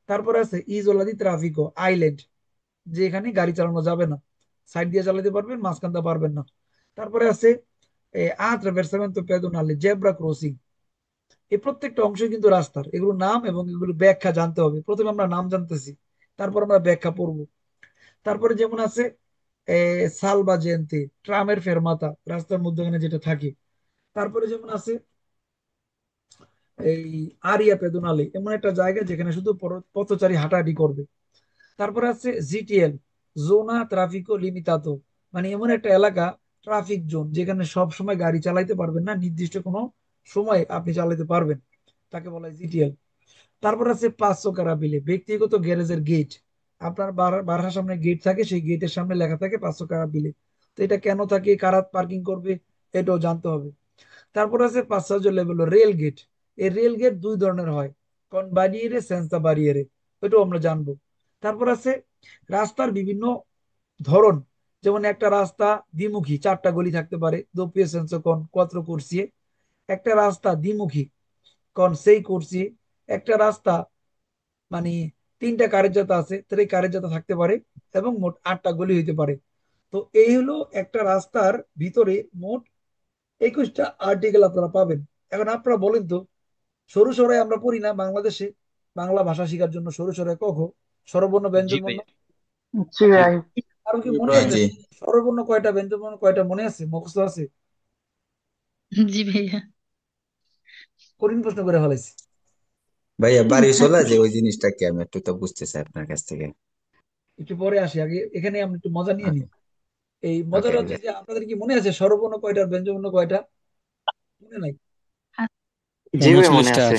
তারপরে আছে ইজোলা দি ট্রাফিকো, আইল্যান্ড, যেখানে গাড়ি চালানো যাবে না, সাইড দিয়ে চালাতে পারবেন, মাঝখান দিয়ে পারবেন না। তারপরে আছে আট্রাভার্সামেন্টো পেদোনালে, জেব্রা ক্রসিং। এই প্রত্যেকটা অংশ কিন্তু রাস্তার, এগুলো নাম এবং এগুলো ব্যাখ্যা জানতে হবে। প্রথমে আমরা নাম জানতেছি, তারপর আমরা ব্যাখ্যা পড়বো। তারপরে যেমন আছে সালবা জেন্তে, ট্রামের ফেরমাতা, রাস্তার মধ্যখানে যেটা থাকে। তারপরে যেমন আছে এই আরিয়া পেদোনালে, এমন একটা জায়গা যেখানে শুধু পথচারী হাঁটাহাঁটি করবে। তারপরে আছে জিটিএল, জোনা ট্রাফিকো লিমিতাতো, মানে এমন একটা এলাকা, ট্রাফিক জোন, যেখানে সব সময় গাড়ি চালাইতে পারবেন না, নির্দিষ্ট কোনো সময় আপনি চালাতে পারবেন, তাকে বলা হয় জিটিএল। তারপর আছে পাঁচশো কারাবিলে, ব্যক্তিগত গ্যারেজের গেট, আপনার বাসার সামনে গেট থাকে, সেই গেটের সামনে লেখা থাকে পাঁচশো কারাবিলে। তো এটা কেন থাকে, কারা পার্কিং করবে, এটাও জানতে হবে। তারপর আছে পাঁচশো লেভেল রেল গেট। এই রেল গেট দুই ধরনের হয়, কোন বারিয়েরে সেন্সা বারিয়েরে, এটাও আমরা জানবো। তারপর আছে রাস্তার বিভিন্ন ধরন, যেমন একটা রাস্তা দ্বিমুখী, চারটা গলি থাকতে পারে, দোপিয়ে সেন্সো কোন কোয়াত্রো কুরসিয়ে। একটা রাস্তা দ্বিমুখী, কোন সেই কুরসি। একটা রাস্তা মানে তিনটা কারের জাতা আছে, তো এই কারের জাতা থাকতে পারে, এবং মোট আটটা গলি হইতে পারে। তো এই হলো একটা রাস্তার ভিতরে মোট 21টা আর্টিকেল আপনারা পাবেন। এখন আপনারা বলেন তো, সরু সরাই আমরা পড়ি না বাংলাদেশে, বাংলা ভাষা শেখার জন্য সরু সরাই ক খ, স্বরবর্ণ জি ব্যঞ্জন বর্ণ, ভাইয়া। জি জি। ভাই। কারো কি মনে জি আছে জি স্বরবর্ণ কয়টা, ব্যঞ্জন বর্ণ কয়টা, মনে আছে, মুখস্থ আছে? জি ভাইয়া। কঠিন প্রশ্ন করে ফেলাইছি। ভাইয়া, বাড়ি চলে যে ওই জিনিসটা কি আমি একটু তো বুঝতে চাই আপনার কাছ থেকে। একটু পরে আসি, আগে এখানে আমরা একটু মজা নিয়ে নিই। এই ওকে মজাটা হচ্ছে ওকে। যে আপনাদের কি মনে আছে স্বরবর্ণ কয়টা আর ব্যঞ্জন বর্ণ কয়টা, মনে নাই? জি ভাই মনে 39টা। আছে।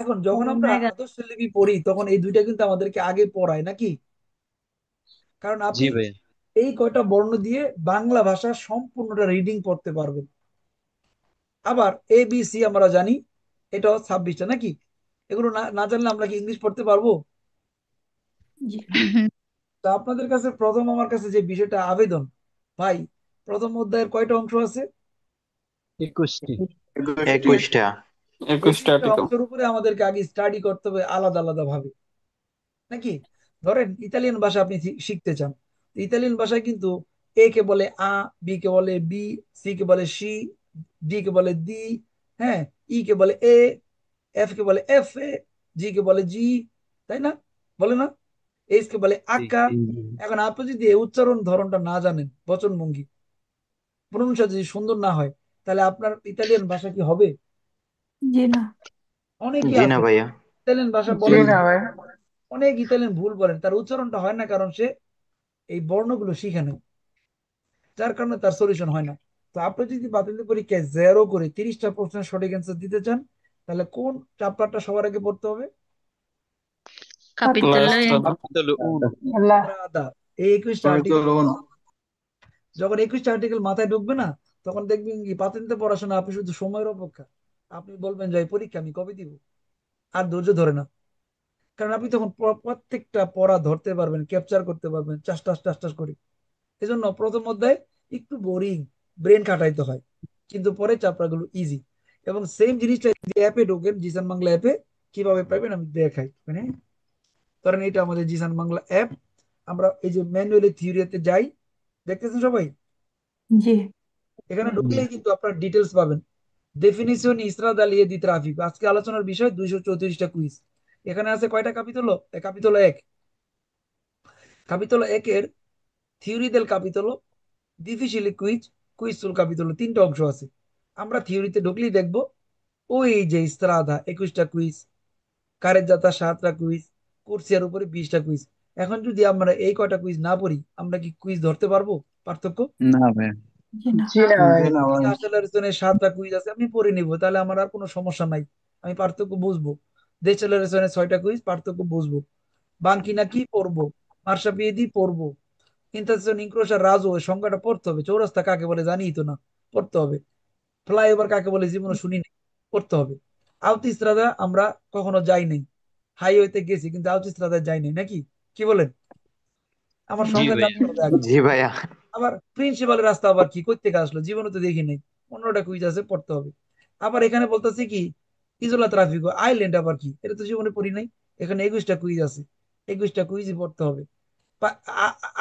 এখন যখন আমরা ওমেগা। আদর্শ লিপি পড়ি, তখন এই দুইটা কিন্তু আমাদেরকে আগে পড়ায় নাকি? কারণ জি আপনি ভাইয়া। এই কয়টা বর্ণ দিয়ে বাংলা ভাষা সম্পূর্ণটা রিডিং পড়তে পারবেন। আবার এ বি সি আমরা জানি, এটাও 26টা নাকি? এগুলো না না জানলে আমরা কি ইংলিশ পড়তে পারবো? তা আপনাদের কাছে প্রথম আমার কাছে যে বিষয়টা আবেদন, ভাই, প্রথম অধ্যায়ের কয়টা অংশ আছে? 21টি। 21টা। 21টা 21টা আর্টিকেল। অংশের উপরে আমাদেরকে আগে স্টাডি করতে হবে আলাদা আলাদা ভাবে নাকি? ধরেন ইতালিয়ান ভাষা আপনি শিখতে চান, তো ইতালিয়ান ভাষায় কিন্তু এ কে বলে আ, বি কে বলে বি, সি কে বলে সি, ডি কে বলে দি, হ্যাঁ, ই কে বলে এ, এফ কে বলে এফ এ, জি কে বলে জি, তাই না, বলে না? এইচ কে বলে জি। আক্কা। এখন আপনি যদি এই উচ্চারণ ধরনটা না জানেন, বচন ভঙ্গি, প্রনুনসিয়েশন যদি সুন্দর না হয়, তাহলে আপনার ইতালিয়ান ভাষা কি হবে? জি না। অনেকেই জি না আছে ভাইয়া। ইতালিয়ান ভাষা জি বলেন, না ভাই। অনেক ইতালিয়ান ভুল বলেন, তার উচ্চারণটা হয় না, কারণ সে এই বর্ণগুলো শিখে নেয়, যার কারণে তার সলিউশন হয় না। তো আপনি যদি বাতিল পরীক্ষায় 0 করে 30টা প্রশ্নের সঠিক অ্যান্সার দিতে চান, তাহলে কোন চ্যাপ্টারটা সবার আগে পড়তে হবে? Capitolo last Capitolo 1. আল্লাহ। রাদা, এই 21টা আর্টিকেল। যখন 21টা আর্টিকেল মাথায় ঢুকবে না, তখন দেখবেন কি পাতিনতে পড়াশোনা আপনি শুধু সময়ের অপেক্ষা। আপনি বলবেন যে এই পরীক্ষা আমি কবে দিব, আর ধৈর্য ধরে না। কারণ আপনি তখন প্রত্যেকটা পড়া ধরতে পারবেন, ক্যাপচার করতে পারবেন, চাষ টাস টাস টাস করে। এই জন্য প্রথম অধ্যায় একটু বোরিং, ব্রেন খাটাইতে হয়, কিন্তু পরে চ্যাপ্টারগুলো ইজি। এবং সেম জিনিসটা যদি অ্যাপে ঢোকেন, জিসান বাংলা অ্যাপে কিভাবে পাবেন আমি দেখাই। মানে ধরেন এটা আমাদের জিসান বাংলা অ্যাপ, আমরা এই যে ম্যানুয়ালি থিওরিতে যাই, দেখতেছেন সবাই? জি। এখানে ঢুকলেই কিন্তু আপনার ডিটেলস পাবেন। ডেফিনিশন ইসরাত আলী দি ট্রাফিক, আজকে আলোচনার বিষয় 234টা কুইজ। এখানে আছে কয়টা কাপিতল? কাপিতল 1। কাপিতল 1-এর থিওরি দেল কাপিতল, ডিফিসিলি কুইজ, কুইজ সুল কাপিতল, 3টা অংশ আছে। আমরা থিওরিতে ঢুকলেই দেখবো ওই যে ইস্ত্রাদা 21টা কুইজ, কারের জাতা 7টা কুইজ, কোর্সিয়ার উপরে 20টা কুইজ। এখন যদি আমরা এই কয়টা কুইজ না পড়ি, আমরা কি কুইজ ধরতে পারবো? পার্থক্য? না ভাই। জি না। জি না ভাই। জি না ভাই। আসলে 7টা কুইজ আছে, আমি পড়ে নিব, তাহলে আমার আর কোনো সমস্যা নাই, আমি পার্থক্য বুঝবো। দেশালের 6টা কুইজ, পার্থক্য বুঝবো। বানকিনা কি পড়বো, মার্শাপিয়েদি পড়বো, ইন্টারসেকশন ইনক্রোশার রাজু ওই সংজ্ঞাটা পড়তে হবে, চৌরাস্তা কাকে বলে জানি তো না, পড়তে হবে। ফ্লাইওভার কাকে বলে জীবনে শুনি নাই, পড়তে হবে। আউতিস্ত্রাদা আমরা কখনো যাই নাই, হাইওয়েতে গেছি কিন্তু আউতিস্ত্রাদা যাই নাই, নাকি কি বলেন? আমার জি সংজ্ঞা ভাইয়া। জানতে হবে আগে। জি ভাইয়া। আবার প্রিন্সিপালের রাস্তা আবার কি, কই থেকে আসলো, জীবনে তো দেখি নাই। 15টা কুইজ আছে, পড়তে হবে। আবার এখানে বলতেছে কি ইজোলা ট্রাফিকো আইল্যান্ড, আবার কি, এটা তো জীবনে পড়ি নাই। এখানে 21টা কুইজ আছে, 21টা কুইজই পড়তে হবে।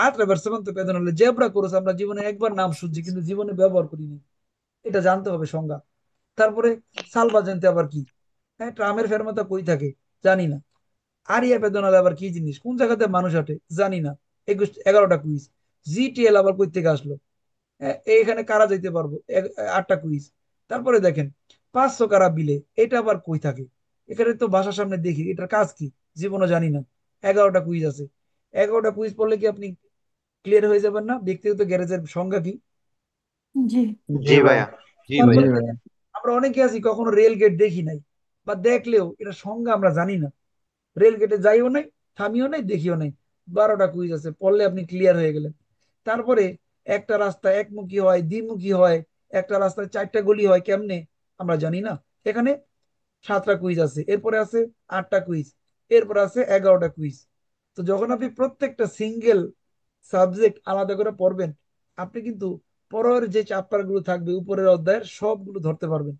attraversamento pedonale জেব্রা ক্রস আমরা জীবনে একবার নাম শুনছি কিন্তু জীবনে ব্যবহার করিনি, এটা জানতে হবে সংজ্ঞা। তারপরে সালভাজেন্তে আবার কি, হ্যাঁ ট্রামের ফেরমাতা কই থাকে জানি না। আরিয়া বেদনাল আবার কি জিনিস, কোন জায়গাতে মানুষ হাঁটে জানি না। 11টা কুইজ। জিটিএল আবার কই থেকে আসলো, এইখানে কারা যাইতে পারবো, 8টা কুইজ। তারপরে দেখেন 500 কারা বিলে, এটা আবার কই থাকে, এখানে তো বাসার সামনে দেখি, এটার কাজ কি জীবনও জানি না। 11টা কুইজ আছে। 11টা কুইজ পড়লে কি আপনি ক্লিয়ার হয়ে যাবেন না ব্যক্তিগত গ্যারেজের সংজ্ঞা কি? জি। জি জি ভাই। ভাইয়া। জি জি তারপরে ভাইয়া। ভাই। দেখেন আমরা অনেকে আছি কখনো রেল গেট দেখি নাই, বা দেখলেও এটা সংজ্ঞা আমরা জানি না। রেল গেটে যাইও নাই, থামিও নাই, দেখিও নাই। 12টা কুইজ আছে, পড়লে আপনি ক্লিয়ার হয়ে গেলেন। তারপরে একটা রাস্তা একমুখী হয়, দ্বিমুখী হয়, একটা রাস্তায় 4টা গলি হয় কেমনে, আমরা জানি না। এখানে 7টা কুইজ আছে, এরপরে আছে 8টা কুইজ, এরপরে আছে 11টা কুইজ। তো যখন আপনি প্রত্যেকটা সিঙ্গেল সাবজেক্ট আলাদা করে পড়বেন, আপনি কিন্তু পরের যে চ্যাপ্টার গুলো থাকবে উপরের অধ্যায়ের সবগুলো ধরতে পারবেন।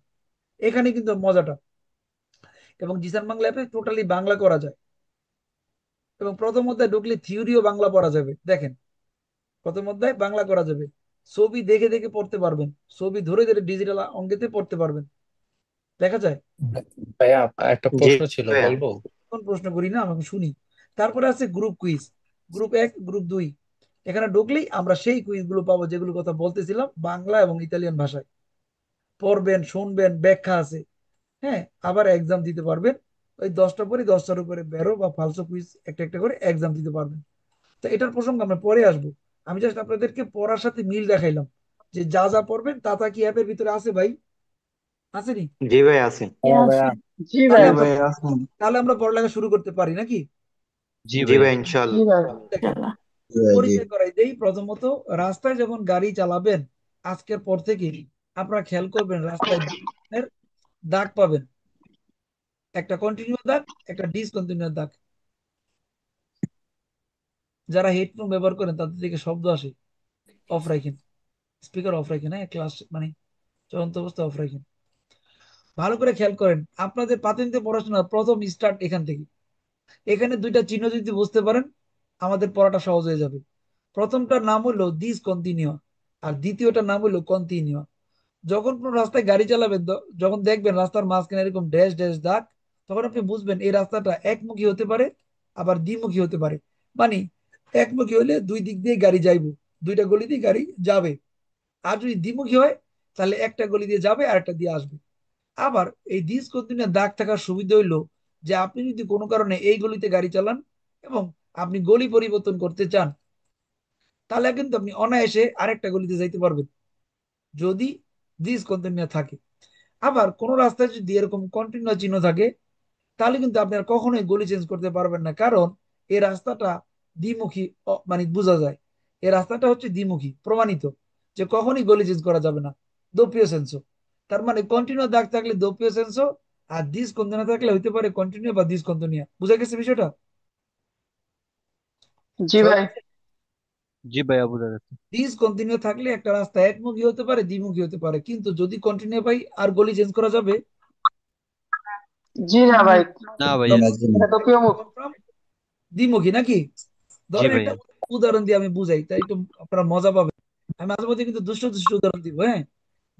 এখানে কিন্তু মজাটা। এবং জিসান বাংলা অ্যাপে টোটালি বাংলা করা যায়, এবং প্রথম অধ্যায় ঢুকলে থিওরিও বাংলা পড়া যাবে। দেখেন প্রথম অধ্যায় বাংলা করা যাবে, ছবি দেখে দেখে পড়তে পারবেন, ছবি ধরে ধরে ডিজিটাল অঙ্কেতে পড়তে পারবেন, দেখা যায়। ভাইয়া একটা জি প্রশ্ন ছিল, ভাইয়া। বলবো? কোন প্রশ্ন করি না, আমাকে শুনি। তারপরে আছে গ্রুপ কুইজ, গ্রুপ 1 গ্রুপ 2। এখানে ঢুকলেই আমরা সেই কুইজ গুলো পাবো যেগুলো কথা বলতেছিলাম, বাংলা এবং ইতালিয়ান ভাষায় পড়বেন, শুনবেন, ব্যাখ্যা আছে। হ্যাঁ, আবার এক্সাম দিতে পারবেন। ওই 10টা পরে 10টার উপরে বেরো বা ফালসো কুইজ একটা একটা করে এক্সাম দিতে পারবেন। তো এটার প্রসঙ্গে আমরা পরে আসবো। আমি জাস্ট আপনাদেরকে পড়ার সাথে মিল দেখাইলাম, যে যা যা পড়বেন তা তা কি অ্যাপের ভিতরে আছে ভাই, আসেনি? জি ভাইয়া আছে। হ্যাঁ আছে। ভাইয়া। জি জি তাহলে ভাই। আমরা ভাই আসুন। তাহলে আমরা পড়ালেখা শুরু করতে পারি নাকি? জি জি ভাইয়া। ভাইয়া জি ইনশাল্লাহ। ভাই। দেখেন, ইনশাল্লাহ। জি ভাই, জি। পরিচয় করাই দেই। প্রথমত, রাস্তায় যখন গাড়ি চালাবেন আজকের পর থেকে, আপনারা খেয়াল করবেন রাস্তায় দুই ধরনের দাগ পাবেন, একটা কন্টিনিউ দাগ, একটা ডিসকন্টিনিউ দাগ। যারা হেডফোন ব্যবহার করেন তাদের থেকে শব্দ আসে, অফ রাখেন, স্পিকার অফ রাখেন, হ্যাঁ ক্লাস মানে চলন্ত অবস্থা অফ রাখেন। ভালো করে খেয়াল করেন, আপনাদের পাতেন্তে পড়াশোনার প্রথম স্টার্ট এখান থেকে। এখানে দুইটা চিহ্ন যদি বুঝতে পারেন, আমাদের পড়াটা সহজ হয়ে যাবে। প্রথমটার নাম হলো দিস কন্টিনিউয়া, আর দ্বিতীয়টার নাম হলো কন্টিনিউয়া। যখন কোনো রাস্তায় গাড়ি চালাবেন, যখন দেখবেন রাস্তার মাঝখানে এরকম ড্যাশ ড্যাশ দাগ, তখন আপনি বুঝবেন এই রাস্তাটা একমুখী হতে পারে, আবার দ্বিমুখী হতে পারে। মানে একমুখী হলে দুই দিক দিয়ে গাড়ি যাইবো, দুইটা গলি দিয়ে গাড়ি যাবে। আর যদি দ্বিমুখী হয়, তাহলে একটা গলি দিয়ে যাবে আর একটা দিয়ে আসবে। আবার এই ডিসকন্টিনিউয়াস দাগ থাকার সুবিধা হইলো যে আপনি যদি কোনো কারণে এই গলিতে গাড়ি চালান এবং আপনি গলি পরিবর্তন করতে চান, তাহলে কিন্তু আপনি অনায়াসে আরেকটা গলিতে যাইতে পারবেন, যদি ডিসকন্টিনিউয়াস থাকে। আবার কোন রাস্তায় যদি এরকম কন্টিনিউ চিহ্ন থাকে, তাহলে কিন্তু আপনি আর কখনোই গলি চেঞ্জ করতে পারবেন না, কারণ এই রাস্তাটা দ্বিমুখী। মানে বোঝা যায় এই রাস্তাটা হচ্ছে দ্বিমুখী, প্রমাণিত যে কখনই গলি চেঞ্জ করা যাবে না। দোপিও সেন্সো, তার মানে কন্টিনিউ দাগ থাকলে দোপিও সেন্সো, আর ডিসকন্টিনিউ থাকলে হইতে পারে কন্টিনিউ বা ডিসকন্টিনিউ। বুঝা গেছে বিষয়টা? জি সবাই ভাই। বুঝছে? জি ভাইয়া বুঝা যাচ্ছে। ডিসকন্টিনিউ থাকলে একটা রাস্তা একমুখী হতে পারে, দ্বিমুখী হতে পারে, কিন্তু যদি কন্টিনিউ পাই আর গলি চেঞ্জ করা যাবে? জি না ভাই, না জি ভাইয়া। না জি না এটা তো কেউ মুখ। কনফার্ম দ্বিমুখী নাকি? জি ধরেন একটা ভাইয়া। উদাহরণ দিয়ে আমি বুঝাই, তাই একটু আপনারা মজা পাবেন। আমি মাঝে মধ্যে কিন্তু দুষ্ট দুষ্ট উদাহরণ দিব, হ্যাঁ।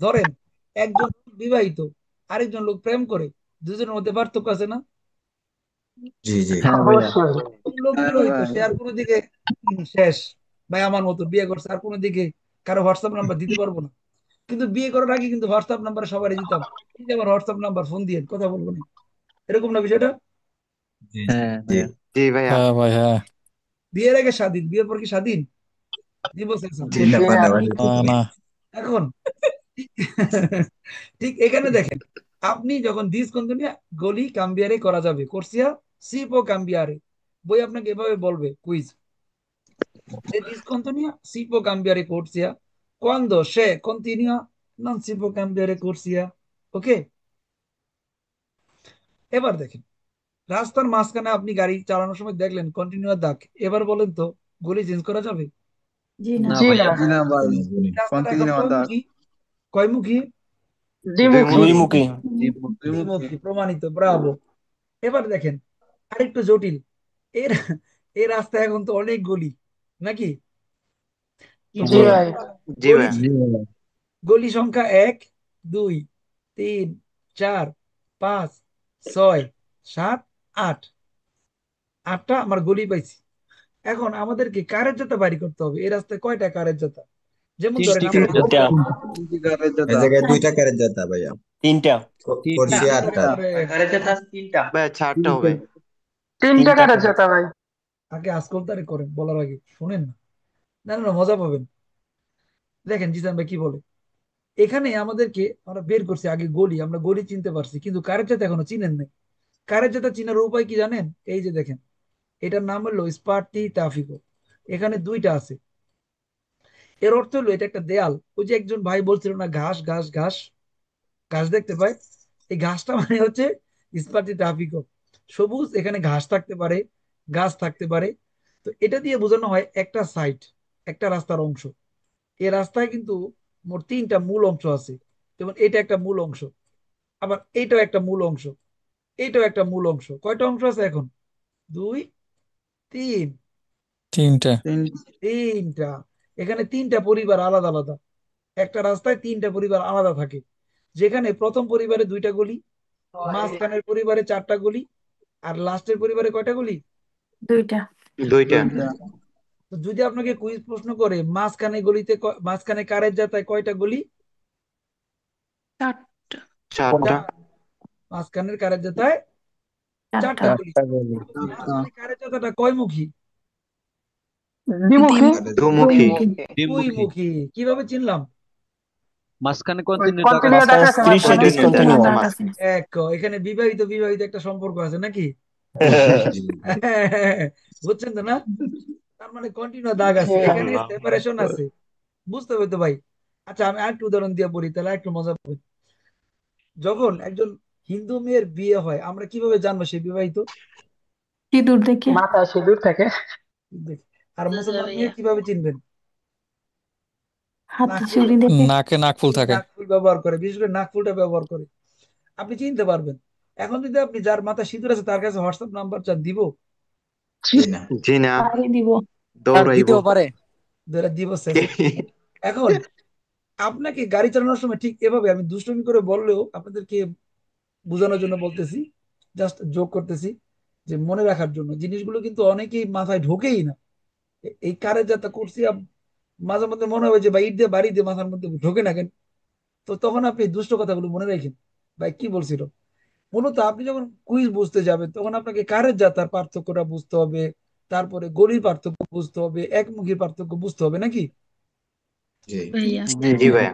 ধরেন একজন লোক বিবাহিত, আরেকজন লোক প্রেম করে, দুজনের মধ্যে পার্থক্য আছে না? জি জি হ্যাঁ ভাইয়া। অবশ্যই। কোন লোক বিবাহিত সে আর কোনো দিকে শেষ, ভাই আমার মতো বিয়ে করছে, আর কোনো দিকে কারো হোয়াটসঅ্যাপ নাম্বার দিতে পারবো না। কিন্তু বিয়ে করার আগে কিন্তু হোয়াটসঅ্যাপ নাম্বার সবারই দিতাম, এই যে আমার হোয়াটসঅ্যাপ নাম্বার, ফোন দিয়ে কথা বলবো না, এরকম না বিষয়টা? জি হ্যাঁ জি ভাইয়া। জি ভাইয়া। হ্যাঁ ভাই হ্যাঁ। বিয়ের আগে স্বাধীন, বিয়ের পর কি স্বাধীন? ডিভোর্স জি না জি না। পাল্টাপাল্টি না তো না। এখন ঠিক ঠিক এখানে দেখেন, আপনি যখন ডিসকন্টিনিউ গলি কাম্বিয়ারে করা যাবে, করসিয়া সিপো কাম্বিয়ারে, বই আপনাকে এভাবে বলবে quiz, se discontinua si può cambiare corsia quando c'è continua non si può cambiare corsia, ওকে? এবার দেখেন, রাস্তার মাঝখানে আপনি গাড়ি চালানোর সময় দেখলেন কন্টিনিউয়াস দাগ, এবার বলেন তো গলি চেঞ্জ করা যাবে? জি না। না জি ভাইয়া। না। জি না ভাই জি না রাস্তাটা এখন কয়মুখী? কয়মুখী? দ্বিমুখী। দুইমুখী। দুইমুখী। দ্বিমুখী, প্রমাণিত, ব্রাভো। এবার দেখেন আরেকটু জটিল, এর এই রাস্তা এখন তো অনেক গলি নাকি? তো জি জি। গলি ভাই। জি গলি ভাইয়া। জি ভাইয়া। গলি সংখ্যা 1, 2, 3, 4, 5, 6, 7, 8, 8টা আমার গলি পাইছি। এখন আমাদেরকে কারের জাতা বাড়ি করতে হবে, এই রাস্তায় কয়টা কারের জাতা? যেমন ধরেন তিনটি আমরা কারের তিনটা। যাত্রা। এই জায়গায় দুইটা ক্যারেট যেতা ভাইয়া তিনটা। তিনটা। করছি আটটা ভাইয়া 4টা হবে। তিন তিনটা টাকার কারেক্ট। জেতা ভাই। আগে আজকলতারে করেন, বলার আগে শুনেন না, না না না, মজা পাবেন। দেখেন জিসান ভাই কি বলে, এখানে আমাদেরকে আমরা বের করছি আগে গলি, আমরা গলি চিনতে পারছি, কিন্তু কারের জাতা এখনো চিনেন নাই। কারের জাতা চিনার উপায় কি জানেন? এই যে দেখেন, এটার নাম হলো স্পার্টি ট্রাফিকো, এখানে দুইটা আছে। এর অর্থ হলো এটা একটা দেয়াল। ওই যে একজন ভাই বলছিল না, ঘাস ঘাস ঘাস, ঘাস দেখতে পায়, এই ঘাসটা মানে হচ্ছে স্পার্টি ট্রাফিকো, সবুজ, এখানে ঘাস থাকতে পারে, গাছ থাকতে পারে। তো এটা দিয়ে বোঝানো হয় একটা সাইড, একটা রাস্তার অংশ। এই রাস্তায় কিন্তু মোট তিনটা মূল অংশ আছে, যেমন এটা একটা মূল অংশ, আবার এইটাও একটা মূল অংশ, এইটাও একটা মূল অংশ। কয়টা অংশ আছে এখন? 2, 3, তিনটা। তিনটা। এখানে তিনটা পরিবার আলাদা আলাদা, একটা রাস্তায় তিনটা পরিবার আলাদা থাকে, যেখানে প্রথম পরিবারে দুইটা গলি, মাঝখানের পরিবারে চারটা গলি, আর লাস্টের পরিবারে কয়টা গলি? দুইটা। দুইটা। তো যদি আপনাকে কুইজ প্রশ্ন করে মাঝখানে গলিতে মাঝখানে কারের জাতায় কয়টা গলি? চারটা। 4টা। চার। মাঝখানের কারের জাতায় চারটা। চারটা গলি। চারটা গলি। মাঝখানে কারের জাতাটা কয়মুখী? দ্বিমুখী। দুমুখী। দুইমুখী। দুই দ্বিমুখী। মুখী। কিভাবে চিনলাম? মাঝখানে ওই কন্টিনিউ ডাক কন্টিনিউ আছে। ডাক মাঝখানে আছে স্ত্রী সে মাঝখানে। Continue discontinue. দাগ আছে। এক, এখানে বিবাহিত বিবাহিত একটা সম্পর্ক আছে নাকি? জি বুঝছেন তো না? তার মানে কন্টিনিউ দাগ আছে, এখানে সেপারেশন আছে, বুঝতে হবে তো ভাই। আচ্ছা আমি আরেকটু উদাহরণ দিয়ে বলি, তাহলে একটু মজা পাবেন। যখন একজন হিন্দু মেয়ের বিয়ে হয়, আমরা কিভাবে জানবো সে বিবাহিত? সিঁদুর দেখে। মাথায় সিঁদুর থাকে। দেখ। আর মুসলমান মেয়ে কিভাবে চিনবেন? হাতে নাকফুল, চুড়ি দেখে। নাকে নাকফুল থাকে। নাকফুল ব্যবহার করে, বিশেষ করে নাকফুলটা ব্যবহার করে, আপনি চিনতে পারবেন। এখন যদি আপনি যার মাথায় সিঁদুর আছে তার কাছে হোয়াটসঅ্যাপ নাম্বার চান, দিব? জি না জি না। পাড়ি দিব। আর দৌড়াইবো। দিতেও পারে। ধরে দিব শেষ। এখন আপনাকে গাড়ি চালানোর সময় ঠিক এভাবে, আমি দুষ্টুমি করে বললেও আপনাদেরকে বোঝানোর জন্য বলতেছি, জাস্ট যোগ করতেছি, যে মনে রাখার জন্য জিনিসগুলো কিন্তু অনেকেই মাথায় ঢোকেই না। এই কারে যাতে করছি মাঝে মধ্যে মনে হবে যে ভাই ইট দিয়ে বাড়ি দিয়ে মাথার মধ্যে ঢোকে না কেন? তো তখন আপনি দুষ্ট কথাগুলো মনে রাখেন, ভাই কি বলছিল। মূলত আপনি যখন কুইজ বুঝতে যাবেন তখন আপনাকে কারের যাতার পার্থক্যটা বুঝতে হবে, তারপরে গলির পার্থক্য বুঝতে হবে, একমুখী পার্থক্য বুঝতে হবে নাকি? জি ভাইয়া। জি জি জি। ভাইয়া।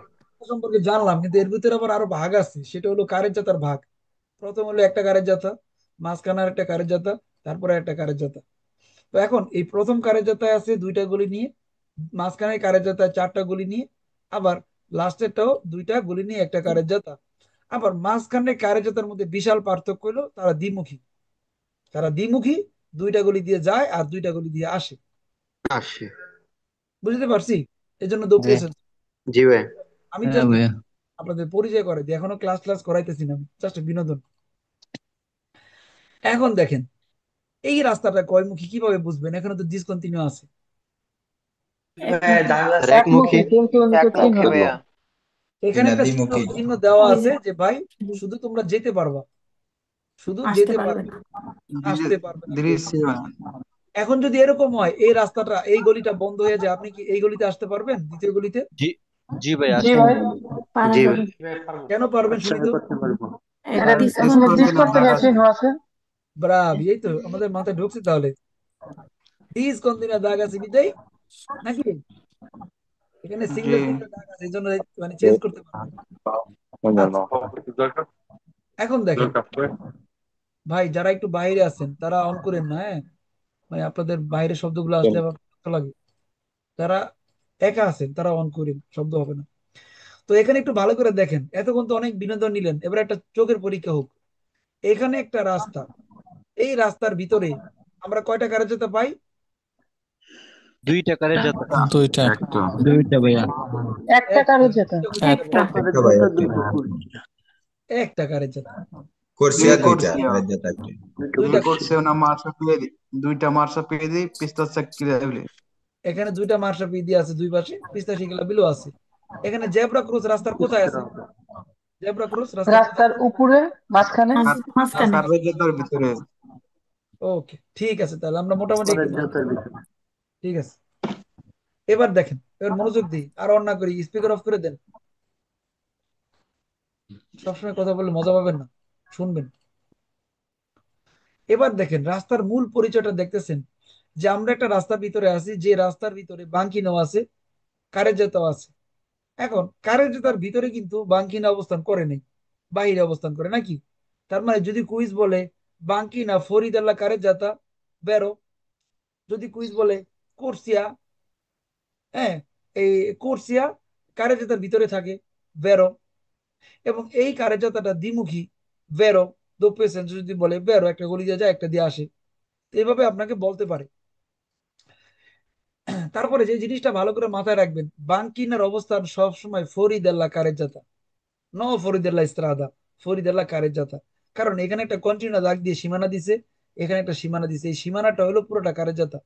সম্পর্কে জানলাম, কিন্তু এর ভিতরে আবার আরো ভাগ আছে, সেটা হলো কারের জাতার ভাগ। প্রথম হলো একটা কারের জাতা, মাঝখানে আর একটা কারের জাতা, তারপরে একটা কারের জাতা। তো এখন এই প্রথম কারের জাতায় আছে দুইটা গুলি নিয়ে, মাঝখানে কারের জাতায় চারটা গুলি নিয়ে, আবার লাস্টেরটাও দুইটা গুলি নিয়ে একটা কারের জাতা। আবার মাঝখানে কারের জাতার মধ্যে বিশাল পার্থক্য হলো তারা দ্বিমুখী, তারা দ্বিমুখী, দুইটা গলি দিয়ে যায় আর দুইটা গলি দিয়ে আসে। আসে। বুঝতে পারছি, এই জন্য দো জি পেয়েছেন। জি ভাই। আমি হ্যাঁ জাস্ট ভাইয়া। আপনাদের পরিচয় করে দিই, এখনো ক্লাস ক্লাস করাইতেছি না, জাস্ট বিনোদন। এখন দেখেন এই রাস্তাটা কয়মুখী কিভাবে বুঝবেন, এখানে তো ডিসকন্টিনিউ আছে। একমুখী। স্যার একমুখী। একমুখী, কিন্তু চিহ্ন একমুখী দেওয়া। ভাইয়া। এখানে না একটা চিহ্ন দ্বিমুখী। চিহ্ন দেওয়া জি আছে যে ভাই জি। শুধু তোমরা যেতে পারবা, শুধু আসতে যেতে পারবেন। পারবে, আসতে পারবে না কেউ। এখন যদি এরকম হয় এই রাস্তাটা এই গলিটা বন্ধ হয়ে যায়, আপনি কি এই গলিতে আসতে পারবেন, দ্বিতীয় গলিতে? জি জি ভাই জি আসতে ভাই, পারবো। পারা জি যাবে। ভাই। কেন পারবেন শুনি তো? এটা আসলে ডিসকন্টিনিউ। ডিসকন্টিনিউ চিহ্ন আছে। ব্রাভ, এই তো আমাদের মাথায় ঢুকছে তাহলে। ডিসকন্টিনিউ দাগ আছে বিদায় নাকি, এখানে সিঙ্গেল তিনটা দাগ আছে, এই জন্য মানে চেঞ্জ করতে পারবেন। আচ্ছা, এখন দেখেন ভাই যারা একটু বাইরে আছেন তারা অন করেন না, হ্যাঁ, মানে আপনাদের বাইরে শব্দগুলো আসলে আবার কষ্ট লাগে। যারা একা আছেন তারা অন করেন, শব্দ হবে না। তো এখানে একটু ভালো করে দেখেন, এতক্ষণ তো অনেক বিনোদন নিলেন, এবার একটা চোখের পরীক্ষা হোক। এখানে একটা রাস্তা, এই রাস্তার ভিতরে আমরা কয়টা কার্যতা পাই? 2 টাকার যাতা। 2টা। একটা। 2টা ভাইয়া। একটা একটা, কারো যেটা। দুইটা একটা। একটা ভাই একটা। একটা কার্যতা, করছিয়া দুইটা আর যেটা একটা। দুইটা। এখানে দুইটা মার্শাপি দিয়ে আছে দুই পাশে, পিস্তা শিকলা বিলো আছে। এখানে জেব্রা ক্রস রাস্তার কোথায় আছে? জেব্রা ক্রস রাস্তার কোথায়? রাস্তার উপরে, মাঝখানে। মাঝখানে। ওকে, ঠিক আছে, তাহলে আমরা মোটামুটি একটু ঠিক আছে। এবার দেখেন, এবার মনোযোগ দিই, আর অন না করি, স্পিকার অফ করে দেন। সবসময় কথা বললে মজা পাবেন না, শুনবেন। এবার দেখেন রাস্তার মূল পরিচয়টা দেখতেছেন, যে আমরা একটা রাস্তার ভিতরে আছি, যে রাস্তার ভিতরে বাঙ্কিনাও আছে, কারের জেতাও আছে। এখন কারের জেতার ভিতরে কিন্তু বাঙ্কিনা অবস্থান করে নেই, বাইরে অবস্থান করে নাকি। তার মানে যদি কুইজ বলে বাঙ্কিনা ফরিদাল্লাহ কারের জাতা, বেরো। যদি কুইজ বলে কোর্সিয়া, হ্যাঁ, এই কোর্সিয়া কারের জেতার ভিতরে থাকে, বেরো। এবং এই কারের জাতাটা দ্বিমুখী, বেরো। দোপেসেন যদি বলে বেরো, একটা গলি দিয়ে যায় একটা দিয়ে আসে, তো এইভাবে আপনাকে বলতে পারে। তারপরে যে জিনিসটা ভালো করে মাথায় রাখবেন, বাঙ্কিনার অবস্থান সবসময় ফরিদাল্লাহ কারেজাতা, নো ফরিদাল্লাহ ইস্ত্রাদা, ফরিদাল্লাহ কারেজাতা। কারণ এখানে একটা কন্টিনিউ দাগ দিয়ে সীমানা দিছে, এখানে একটা সীমানা দিছে, এই সীমানাটা হলো পুরোটা কারেজাতা,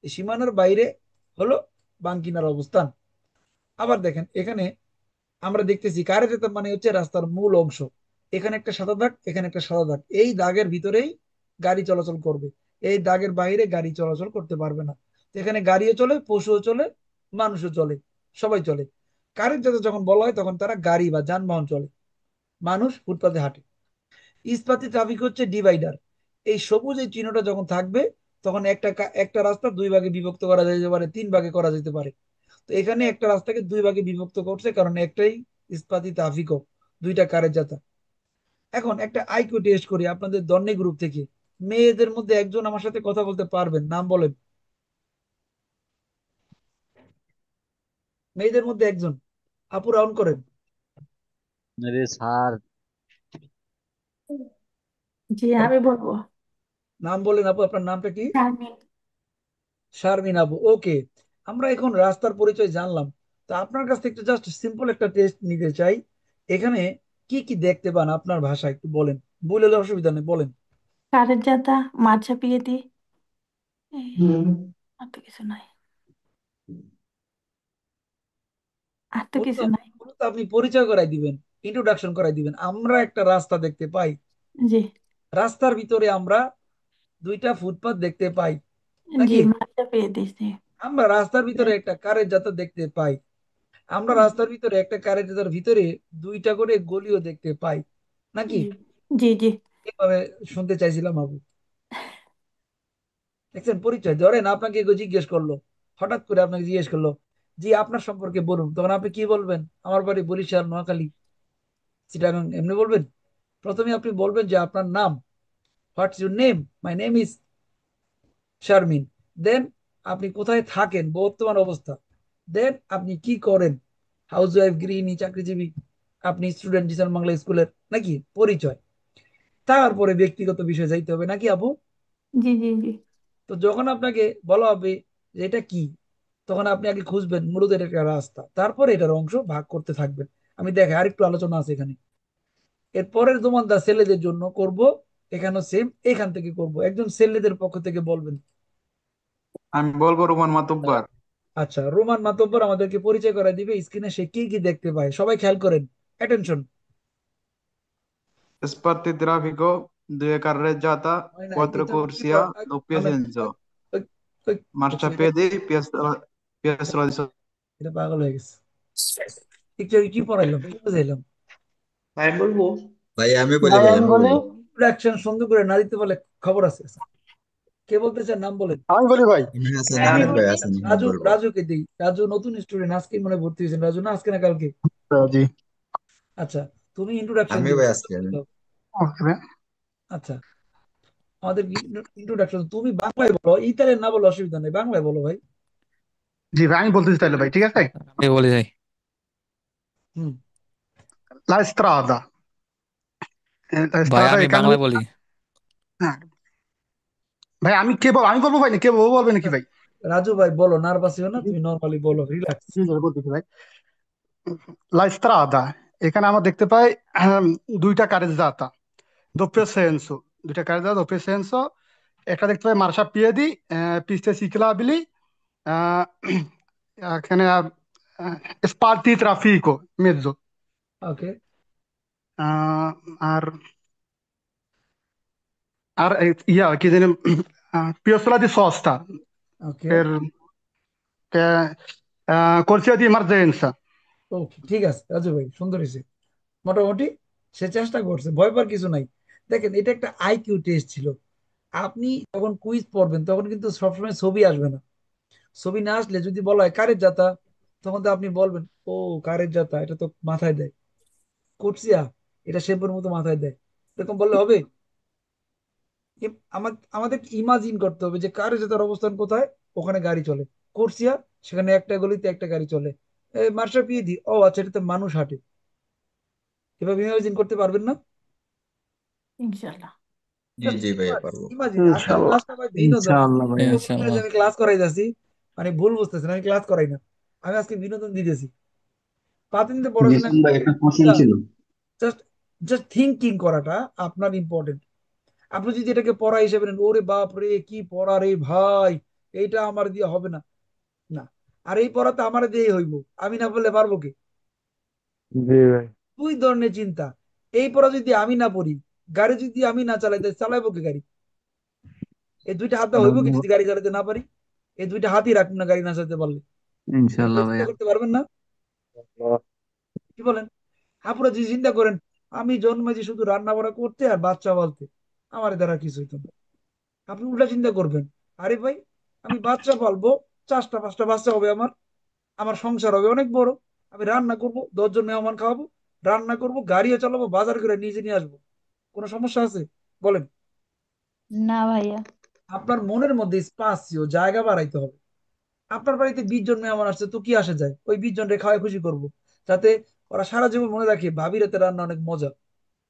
এই সীমানার বাইরে হলো বাঙ্কিনার অবস্থান। আবার দেখেন এখানে আমরা দেখতেছি কারেজাতা মানে হচ্ছে রাস্তার মূল অংশ। এখানে একটা সাদা দাগ, এখানে একটা সাদা দাগ, এই দাগের ভিতরেই গাড়ি চলাচল করবে, এই দাগের বাইরে গাড়ি চলাচল করতে পারবে না। তো এখানে গাড়িও চলে, পশুও চলে, মানুষও চলে, সবাই চলে। কারের যাতে যখন বলা হয় তখন তারা গাড়ি বা যানবাহন চলে, মানুষ ফুটপাতে হাঁটে। ইস্পাতি ট্রাফিক হচ্ছে ডিভাইডার, এই সবুজ এই চিহ্নটা যখন থাকবে তখন একটা রাস্তা দুই ভাগে বিভক্ত করা যেতে পারে, তিন ভাগে করা যেতে পারে। তো এখানে একটা রাস্তাকে দুই ভাগে বিভক্ত করছে, কারণ একটাই ইস্পাতি ট্রাফিকও, দুইটা কারের যাতা। এখন একটা আইকিউ টেস্ট করি আপনাদের দন্নে গ্রুপ থেকে, মেয়েদের মধ্যে একজন আমার সাথে কথা বলতে পারবেন, নাম বলেন। মেয়েদের মধ্যে একজন, আপু রাউন্ড করেন। আরে স্যার, জি আমি বলবো। নাম বলেন আপু, আপনার নামটা কি? শারমিন। শারমিন আপু, ওকে। আমরা এখন রাস্তার পরিচয় জানলাম, তো আপনার কাছ থেকে জাস্ট সিম্পল একটা টেস্ট নিতে চাই। এখানে কি কি দেখতে পান আপনার ভাষায় একটু বলেন, বললে অসুবিধা নেই, বলেন। কারের জাতা, মাঝাপিয়েতি, আর তো কিছু নাই। আর তো মূলত কিছু নাই। মূলত আপনি পরিচয় করাই দিবেন, ইন্ট্রোডাকশন করাই দিবেন। আমরা একটা রাস্তা দেখতে পাই, জি রাস্তার ভিতরে আমরা দুইটা ফুটপাত দেখতে পাই জি। নাকি। মাঝাপিয়েতি জি। আমরা রাস্তার ভিতরে একটা কারের যাত্রা দেখতে পাই, আমরা রাস্তার ভিতরে একটা কারের যাত্রার ভিতরে দুইটা করে গলিও দেখতে পাই নাকি। জি জি জি। এভাবে শুনতে চাইছিলাম আপু। দেখছেন পরিচয়, ধরেন আপনাকে কেউ জিজ্ঞেস করলো, হঠাৎ করে আপনাকে জিজ্ঞেস করলো, জি আপনার সম্পর্কে বলুন, তখন আপনি কি বলবেন? আমার বাড়ি বরিশাল, নোয়াখালী, চিটাগাং, এমনি বলবেন? প্রথমে আপনি বলবেন যে আপনার নাম, what's your name, my name is Sharmin. Then আপনি কোথায় থাকেন, বর্তমান অবস্থা। দেন আপনি কি করেন, হাউস ওয়াইফ, গৃহিণী, চাকরিজীবী, আপনি স্টুডেন্ট জিসান বাংলা স্কুলের নাকি, পরিচয়। তারপরে ব্যক্তিগত বিষয় যাইতে হবে নাকি আপু। জি জি জি। তো যখন আপনাকে বলা হবে যে এটা কি, তখন আপনি আগে খুঁজবেন মূলত এটা একটা রাস্তা, তারপরে এটার অংশ ভাগ করতে থাকবেন। আমি দেখে আরেকটু আলোচনা আছে এখানে। এর পরের দোমানটা ছেলেদের জন্য করব, এখানেও সেম, এখান থেকে করব, একজন ছেলেদের পক্ষ থেকে বলবেন। আমি বলবো রোমান মাতব্বর। আচ্ছা, রোমান মাতব্বর আমাদেরকে পরিচয় করে দিবে স্ক্রিনে সে কি কি দেখতে পায়, সবাই খেয়াল করেন, attention. Sparti traffico, due carreggiata, হয় নাই quattro এটা কি corsia, doppio আমের senso, ওই, ওই, এটা marciapiedi, piastra di এটা পাগল হয়ে গেছে। একটু কি পড়াইলাম, কি বুঝাইলাম? ভাই বলবো? ভাই আমি বলি, ভাই ভাই আমি আমি বলি, বলি। ইন্ট্রোডাকশন সুন্দর করে না দিতে পারলে খবর আছে। কে বলতে চান, নাম বলেন। আমি বলি ভাই। আমি হাসান ভাই আমি আহমেদ, ভাই বলবো। হাসান আহমেদ রাজু, বলবো। রাজুকে দিই। রাজু নতুন স্টুডেন্ট, আজকে মনে ভর্তি হয়েছেন। রাজু না আজকে না কালকে? জি। আচ্ছা, তুমি ইন্ট্রোডাকশন আমি দিবে। ভাই আজকে আমি ওকে। আচ্ছা, আমাদের ইন্ট্রোডাকশন তুমি বাংলায় বলো, ইতালিয়ান না বলো, অসুবিধা নেই, বাংলায় বলো ভাই। জি ভাই, আমি বলতেছি তাহলে ভাই, ঠিক আছে। আমি বলে যাই। হুম। লা স্ট্রাদা। লা ভাই স্ট্রাদা আমি এখানে। বাংলায় বলি। হ্যাঁ ভাই, আমি বলবো ভাই, না কে বলবে নাকি ভাই? রাজু ভাই বলো, নার্ভাস হও না, জি তুমি নর্মালি বলো, রিল্যাক্স। জি জি, বলতেছি ভাই। লা স্ট্রাদা, এখানে আমরা দেখতে পাই দুইটা কারেজ্জাতা, doppio senso, দুইটা কারেজ্জাতা doppio senso। একটা দেখতে পাই মার্শাপিয়েদি, পিস্তে সিক্লাবিলি, আহ, এখানে স্পার্তি ট্রাফিকো মেজ্জো। ওকে। আর আর ইয়া কি জানি, পিওসলা দি সস্তা, ওকে। এর corsia di emergenza। ওকে, ঠিক আছে রাজু ভাই, সুন্দর হয়েছে মোটামুটি। সে চেষ্টা করছে, ভয় পাওয়ার কিছু নাই। দেখেন, এটা একটা আইকিউ টেস্ট ছিল। আপনি যখন কুইজ পড়বেন তখন কিন্তু সবসময় ছবি আসবে না। ছবি না আসলে যদি বলা হয় কারের জাতা, তখন তো আপনি বলবেন, ও কারের জাতা, এটা তো মাথায় দেয়। কুটসিয়া, এটা শেপের মতো মাথায় দেয়। এরকম বললে হবে? আমাদের ইমাজিন করতে হবে যে কারের জাতার অবস্থান কোথায়, ওখানে গাড়ি চলে। কুটসিয়া, সেখানে একটা গলিতে একটা গাড়ি চলে। মার্শা পিয়েদি, ও আচ্ছা, এটাতে মানুষ হাঁটে। এভাবে ইমাজিন করতে পারবেন না? ইনশাল্লাহ। জি জাস্ট জি ভাইয়া পারবো। ইমাজিন। আজকের ইনশাল্লাহ, ক্লাসটা ভাই বিনোদন। ইনশাল্লাহ ভাইয়া। বুঝতেছেন যে ইনশাআল্লাহ। আমি ক্লাস করাই যাচ্ছি, মানে ভুল বুঝতেছেন, আমি ক্লাস করাই না। আমি আজকে বিনোদন দিতেছি। পাতিনতে পড়াশোনা জিসান ভাই একটা কোশ্চেন বুঝলাম। ছিল। জাস্ট জাস্ট থিঙ্কিং করাটা আপনার ইম্পর্টেন্ট। আপনি যদি এটাকে পড়া হিসেবে নেন, ওরে বাপ রে কি পড়া রে ভাই, এইটা আমার দিয়ে হবে না, না। আর এই পড়া তো আমার দিয়ে হইব, আমি না বললে পারবো কি? জি ভাই। দুই ধরনের চিন্তা। এই পড়া যদি আমি না পড়ি, গাড়ি যদি আমি না চালাই, তাহলে চালাইবো কি গাড়ি? এই দুইটা হাত হইব কি যদি গাড়ি চালাতে না পারি? এই দুইটা হাতই রাখবো না গাড়ি না চালাতে পারলে। এগুলো ইনশাল্লাহ চিন্তা ভাইয়া। করতে পারবেন না? কি বলেন? আপনারা যদি চিন্তা করেন আমি জন্মেছি শুধু রান্না বান্না করতে আর বাচ্চা পালতে, আমার দ্বারা কিছু হইতো না। আপনি উল্টা চিন্তা করবেন, আরে ভাই, আমি বাচ্চা পালবো, 4টা 5টা বাচ্চা হবে আমার, আমার সংসার হবে অনেক বড়, আমি রান্না করব, 10জন মেহমান খাওয়াবো, রান্না করব, গাড়িও চালাবো, বাজার করে নিজে নিয়ে আসবো। কোনো সমস্যা আছে? বলেন। না ভাইয়া। আপনার মনের মধ্যে স্পাসিও জায়গা বাড়াইতে হবে। আপনার বাড়িতে 20 জন মেহমান আসছে, তো কি আসে যায়, ওই 20 জনকে খাওয়াই খুশি করব, যাতে ওরা সারা জীবন মনে রাখে ভাবির হাতে রান্না অনেক মজা।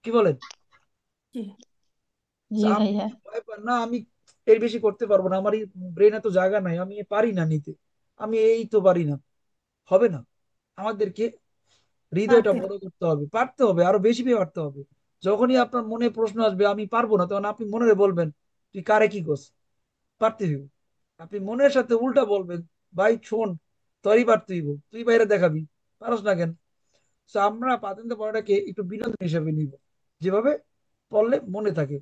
কি বলেন? জি So, জি আপনি ভাইয়া। যদি ভয় পান না আমি এর বেশি করতে পারবো না, আমার ব্রেনে তো জায়গা নাই, আমি পারি না নিতে, আমি এই তো পারি না, হবে না। আমাদেরকে হৃদয়টা পারতে বড় করতে হবে, পারতে হবে, আরো বেশি পারতে হবে। যখনই আপনার মনে প্রশ্ন আসবে আমি পারবো না, তখন আপনি মনে বলবেন, তুই কারে কি করছ, পারতে হইব। আপনি মনের সাথে উল্টা বলবেন, ভাই শোন, তোরই পারতে হইব, তুই বাইরে দেখাবি, পারস না কেন? তো আমরা পাতেন্দ্র পড়াটাকে একটু বিনোদন হিসেবে নিব, যেভাবে পড়লে মনে থাকে।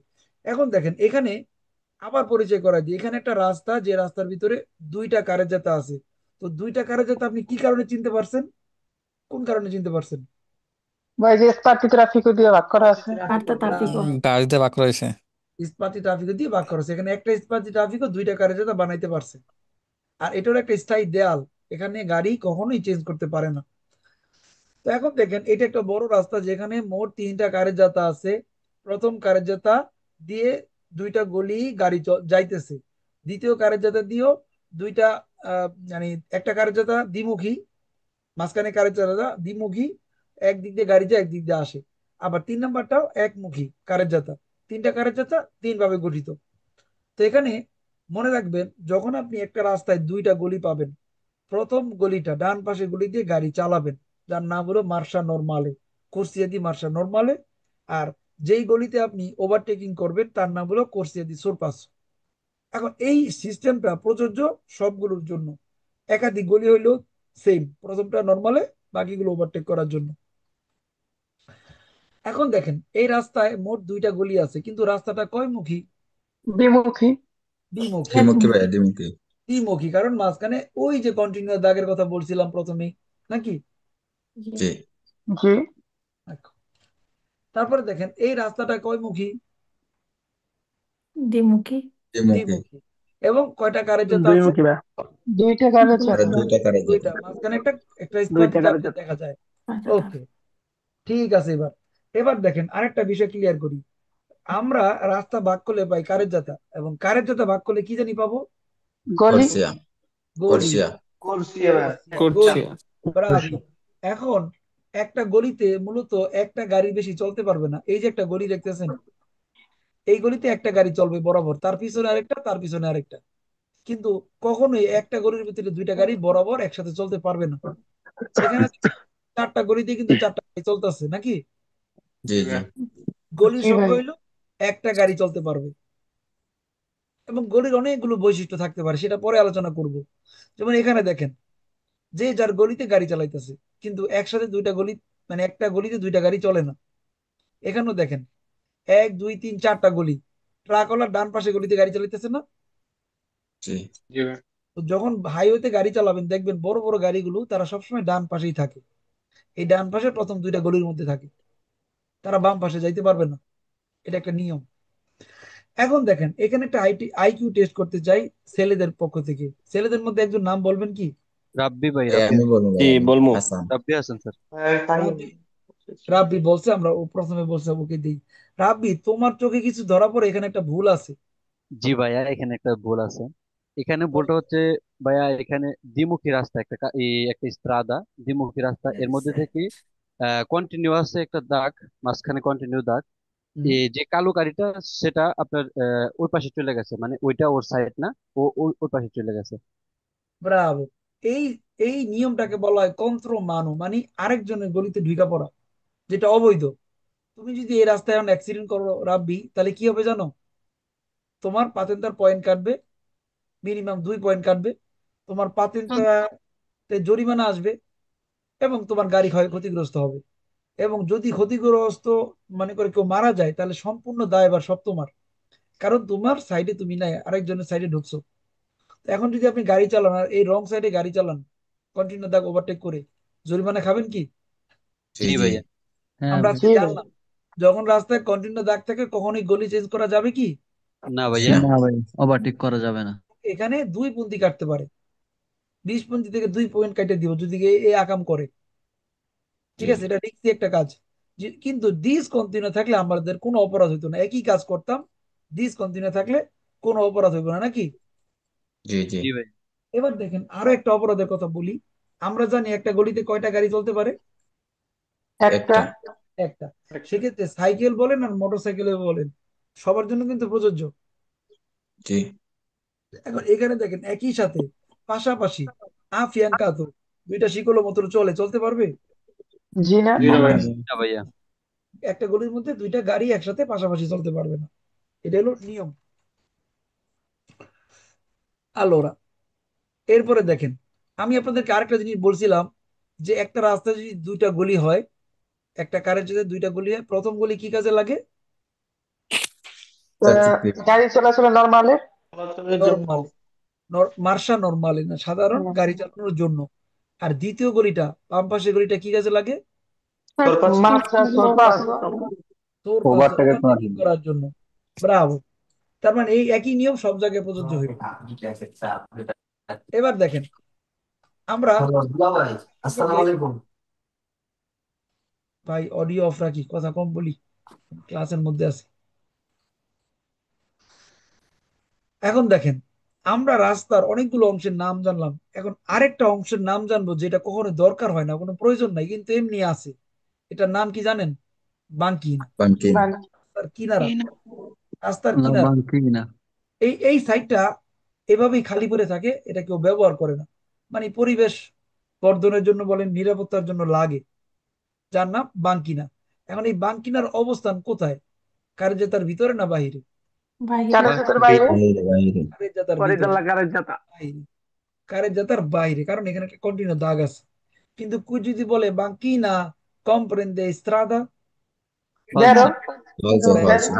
এখন দেখেন এখানে আবার পরিচয় করা দিই, এখানে একটা রাস্তা, যে রাস্তার ভিতরে দুইটা কারের জাতা আছে। তো দুইটা কারের জাতা আপনি কি কারণে চিনতে পারছেন? কোন কারণে চিনতে পারছেন? ভাই যে স্পার্টি ট্রাফিকও দিয়ে ভাগ করা আছে। বার্তা তাফিকও। গাছ দিয়ে বাঁক রয়েছে। ইস্পাতি ট্রাফিক দিয়ে ভাগ করেছে, এখানে একটা ইস্পাতি ট্রাফিকও দুইটা কারের জাতা বানাইতে পারছে। আর এটার একটা স্থায়ী দেয়াল, এখানে গাড়ি কখনোই চেঞ্জ করতে পারে না। তো এখন দেখেন, এটা একটা বড় রাস্তা যেখানে মোট 3টা কারের জাতা আছে। প্রথম কারের জাতা দিয়ে দুইটা গলি গাড়ি যাইতেছে। দ্বিতীয় কারের জাতা দিয়েও দুইটা, মানে একটা কারের জাতা দ্বিমুখী, মাঝখানে কারের জাতা দ্বিমুখী, একদিক দিয়ে গাড়ি যায় একদিক দিয়ে আসে। আবার 3 নাম্বারটাও একমুখী কারের জাতা। 3টা কারের জাতা 3 ভাবে গঠিত। তো এখানে মনে রাখবেন, যখন আপনি একটা রাস্তায় দুইটা গলি পাবেন, প্রথম গলিটা ডান পাশে গলি দিয়ে গাড়ি চালাবেন, যার নাম হলো মার্শা নরমালে, কোর্সিয়া দি মার্শা নরমালে। আর যেই গলিতে আপনি ওভারটেকিং করবেন তার নাম হলো কোর্সিয়া দি সোরপাসো। এখন এই সিস্টেমটা প্রযোজ্য সবগুলোর জন্য। একাধিক গলি হইলেও সেম, প্রথমটা নরমালে, বাকিগুলো ওভারটেক করার জন্য। এখন দেখেন এই রাস্তায় মোট দুইটা গলি আছে, কিন্তু রাস্তাটা কয়মুখী? দ্বিমুখী। দ্বিমুখী। দ্বিমুখী ভাইয়া, দ্বিমুখী। দ্বিমুখী কারণ মাঝখানে ওই যে কন্টিনিউয়াস দাগের কথা বলছিলাম প্রথমেই, নাকি? জি জি, জি। তারপরে দেখেন এই রাস্তাটা কয়মুখী? দ্বিমুখী দ্বিমুখী। দ্বিমুখী। এবং কয়টা কারের জাত আছে? দুইমুখী ভাইয়া। দুইটা কারের আর চাকা। দুইটা কারের দুইটা, যাত্রা। মাঝখানে একটা একটা দুইটা স্পঞ্জি কারের চাপতে চাকা। দেখা যায়। আচ্ছা ওকে, ঠিক আছে। এবার এবার দেখেন আরেকটা বিষয় ক্লিয়ার করি। আমরা রাস্তা ভাগ করলে পাই কারের জাতা, এবং কারের জাতা ভাগ করলে কি জানি পাবো? গলি। কোর্সিয়া। গলি। কোর্সিয়া। कुर्सिया भाई। গলি। করছি ব্রাভো। এখন একটা গলিতে মূলত একটা গাড়ি বেশি চলতে পারবে না। এই যে একটা গলি দেখতেছেন, এই গলিতে একটা গাড়ি চলবে বরাবর, তার পিছনে আরেকটা, তার পিছনে আরেকটা। কিন্তু কখনোই একটা গলির ভিতরে দুইটা গাড়ি বরাবর একসাথে চলতে পারবে না। এখানে চারটা গলিতে কিন্তু চারটা গাড়ি চলতেছে, নাকি? জি জি। গলির জি ভাই। সংখ্যা হইলো একটা গাড়ি চলতে পারবে। এবং গলির অনেকগুলো বৈশিষ্ট্য থাকতে পারে, সেটা পরে আলোচনা করব। যেমন এখানে দেখেন, যে যার গলিতে গাড়ি চালাইতেছে, কিন্তু একসাথে দুইটা গলি, মানে একটা গলিতে দুইটা গাড়ি চলে না। এখানেও দেখেন, এক দুই তিন চারটা গলি, ট্রাকওয়ালা ডান পাশে গলিতে গাড়ি চালাইতেছে না? জি जी भाई। তো যখন হাইওয়েতে গাড়ি চালাবেন দেখবেন বড় বড় গাড়িগুলো তারা সবসময় ডান পাশেই থাকে। এই ডান পাশে প্রথম দুইটা গলির মধ্যে থাকে, তারা বাম পাশে যাইতে পারবে না। এটা একটা নিয়ম। এখন দেখেন এখানে একটা আইকিউ টেস্ট করতে চাই ছেলেদের পক্ষ থেকে। ছেলেদের মধ্যে একজন নাম বলবেন কি? রাব্বি ভাই, এই রাব্বি আমি হাসান। বলবো জি ভাই, আমি বলবো। হাসান। রাব্বি হাসান স্যার। রাব্বি। রাব্বি বলছে, আমরা ও প্রথমে বলছে, ওকে দিই। রাব্বি, তোমার চোখে কিছু ধরা পড়ে? এখানে একটা ভুল আছে। জি ভাইয়া, এখানে একটা ভুল আছে। এখানে ভুলটা হচ্ছে ভাইয়া, এখানে দ্বিমুখী রাস্তা, এই একটা স্ত্রাদা, দ্বিমুখী রাস্তা, এর মধ্যে থেকে কন্টিনিউয়াস একটা দাগ, মাঝখানে কন্টিনিউ দাগ। হুম, এই যে কালো গাড়িটা, সেটা আপনার ওই পাশে চলে গেছে, মানে ওইটা ওর সাইড না, ও ওই পাশে চলে গেছে। ব্রাভো। এই এই নিয়মটাকে বলা হয় কন্ত্র মানু, মানে আরেকজনের গলিতে ঢুকা পড়া, যেটা অবৈধ। তুমি যদি এই রাস্তায় এখন অ্যাক্সিডেন্ট করো রাব্বি, তাহলে কি হবে জানো? তোমার পাতেন্তার পয়েন্ট কাটবে, মিনিমাম 2 পয়েন্ট কাটবে। তোমার পাতেন্তাতে জরিমানা আসবে, এবং তোমার গাড়ি ক্ষতিগ্রস্ত হবে। এবং যদি ক্ষতিগ্রস্ত মনে করে কেউ মারা যায়, তাহলে সম্পূর্ণ দায়ভার সব তোমার। কারণ তোমার সাইডে তুমি নাই, আরেকজনের সাইডে ঢুকছো। তো এখন যদি আপনি গাড়ি চালান আর এই রং সাইডে গাড়ি চালান, কন্টিনিউ দাগ ওভারটেক করে, জরিমানা খাবেন কি? জি জি জি। ভাইয়া। হ্যাঁ আমরা ভাই। আজকে জি ভাই। জানলাম, যখন রাস্তায় কন্টিনিউ দাগ থাকে কখনোই গলি চেঞ্জ করা যাবে কি? না জি ভাইয়া। না। না ভাই, ওভারটেক করা যাবে না। এখানে 2 পন্থী কাটতে পারে, 20 পন্থী থেকে 2 পয়েন্ট কাটে দিব যদি এ আকাম করে। ঠিক জি আছে, এটা রিস্কি একটা কাজ। কিন্তু ডিসকন্টিনিউ থাকলে আমাদের কোনো অপরাধ হইতো না, একই কাজ করতাম। ডিসকন্টিনিউ থাকলে কোনো অপরাধ হইব না, নাকি? জি জি। জি ভাই। এবার দেখেন আরো একটা অপরাধের কথা বলি। আমরা জানি একটা গলিতে কয়টা গাড়ি চলতে পারে? একটা। একটা। একটা। সেক্ষেত্রে সাইকেল বলেন আর মোটর সাইকেল বলেন, সবার জন্য কিন্তু প্রযোজ্য। জি এখন এখানে দেখেন একই সাথে পাশাপাশি আফিয়ান কাতো দুইটা শিকল মতো চলতে পারবে? জি না। जी না भाई। ভাই। না ভাইয়া। একটা গলির মধ্যে দুইটা গাড়ি একসাথে পাশাপাশি চলতে পারবে না। এটা হলো নিয়ম। আলোরা, এরপরে দেখেন, আমি আপনাদেরকে আরেকটা জিনিস বলছিলাম, যে একটা রাস্তায় যদি দুইটা গলি হয়, একটা কারের যদি দুইটা গলি হয়, প্রথম গলি কি কাজে লাগে? Traffic signal. গাড়ি চলাচলে নর্মালের। নর্মাল, মার্শা নর্মাল, না সাধারণ গাড়ি চালানোর জন্য। আর দ্বিতীয় গলিটা, বাম পাশের গলিটা কি কাজে লাগে? মাত্রা সুপার। তোর পাশে ওভারটেকের করার ওভারটেকিং জন্য। করার জন্য। ব্রাভো। তার মানে এই একই নিয়ম সব জায়গায় প্রযোজ্য হইল। এবার দেখেন, আমরা ভাই অডিও অফ রাখি, কথা কম বলি, ক্লাসের মধ্যে আছি। এখন দেখেন, আমরা রাস্তার অনেকগুলো অংশের নাম জানলাম। এখন আরেকটা অংশের নাম জানবো, যেটা কখনো দরকার হয় না, কোনো প্রয়োজন নাই, কিন্তু এমনি আছে। এটার নাম কি জানেন? বাঙ্কিনা। পাম্পকিন। রাস্তার কিনারা, রাস্তার না কিনারা। বাংকি না। এই সাইডটা এভাবেই খালি পড়ে থাকে, এটা কেউ ব্যবহার করে না। মানে পরিবেশ বর্ধনের জন্য বলেন, নিরাপত্তার জন্য লাগে, যার নাম বাঙ্কিনা। এখন এই বাঙ্কিনার অবস্থান কোথায়? কার্যতার ভিতরে না বাহিরে? বাইরে। কারেজতের বাইরে। বাইরে বাইরে। কার্যতার ভিতরে। ফরিদাল্লাহ কারেজাতা। বাইরে। কার্যতার বাইরে, কারণ এখানে একটা কন্টিনিউ দাগ আছে। কিন্তু কুই যদি বলে বাঙ্কিনা comprende strada, ভেরো। ফালসো তাহলে ফালসো।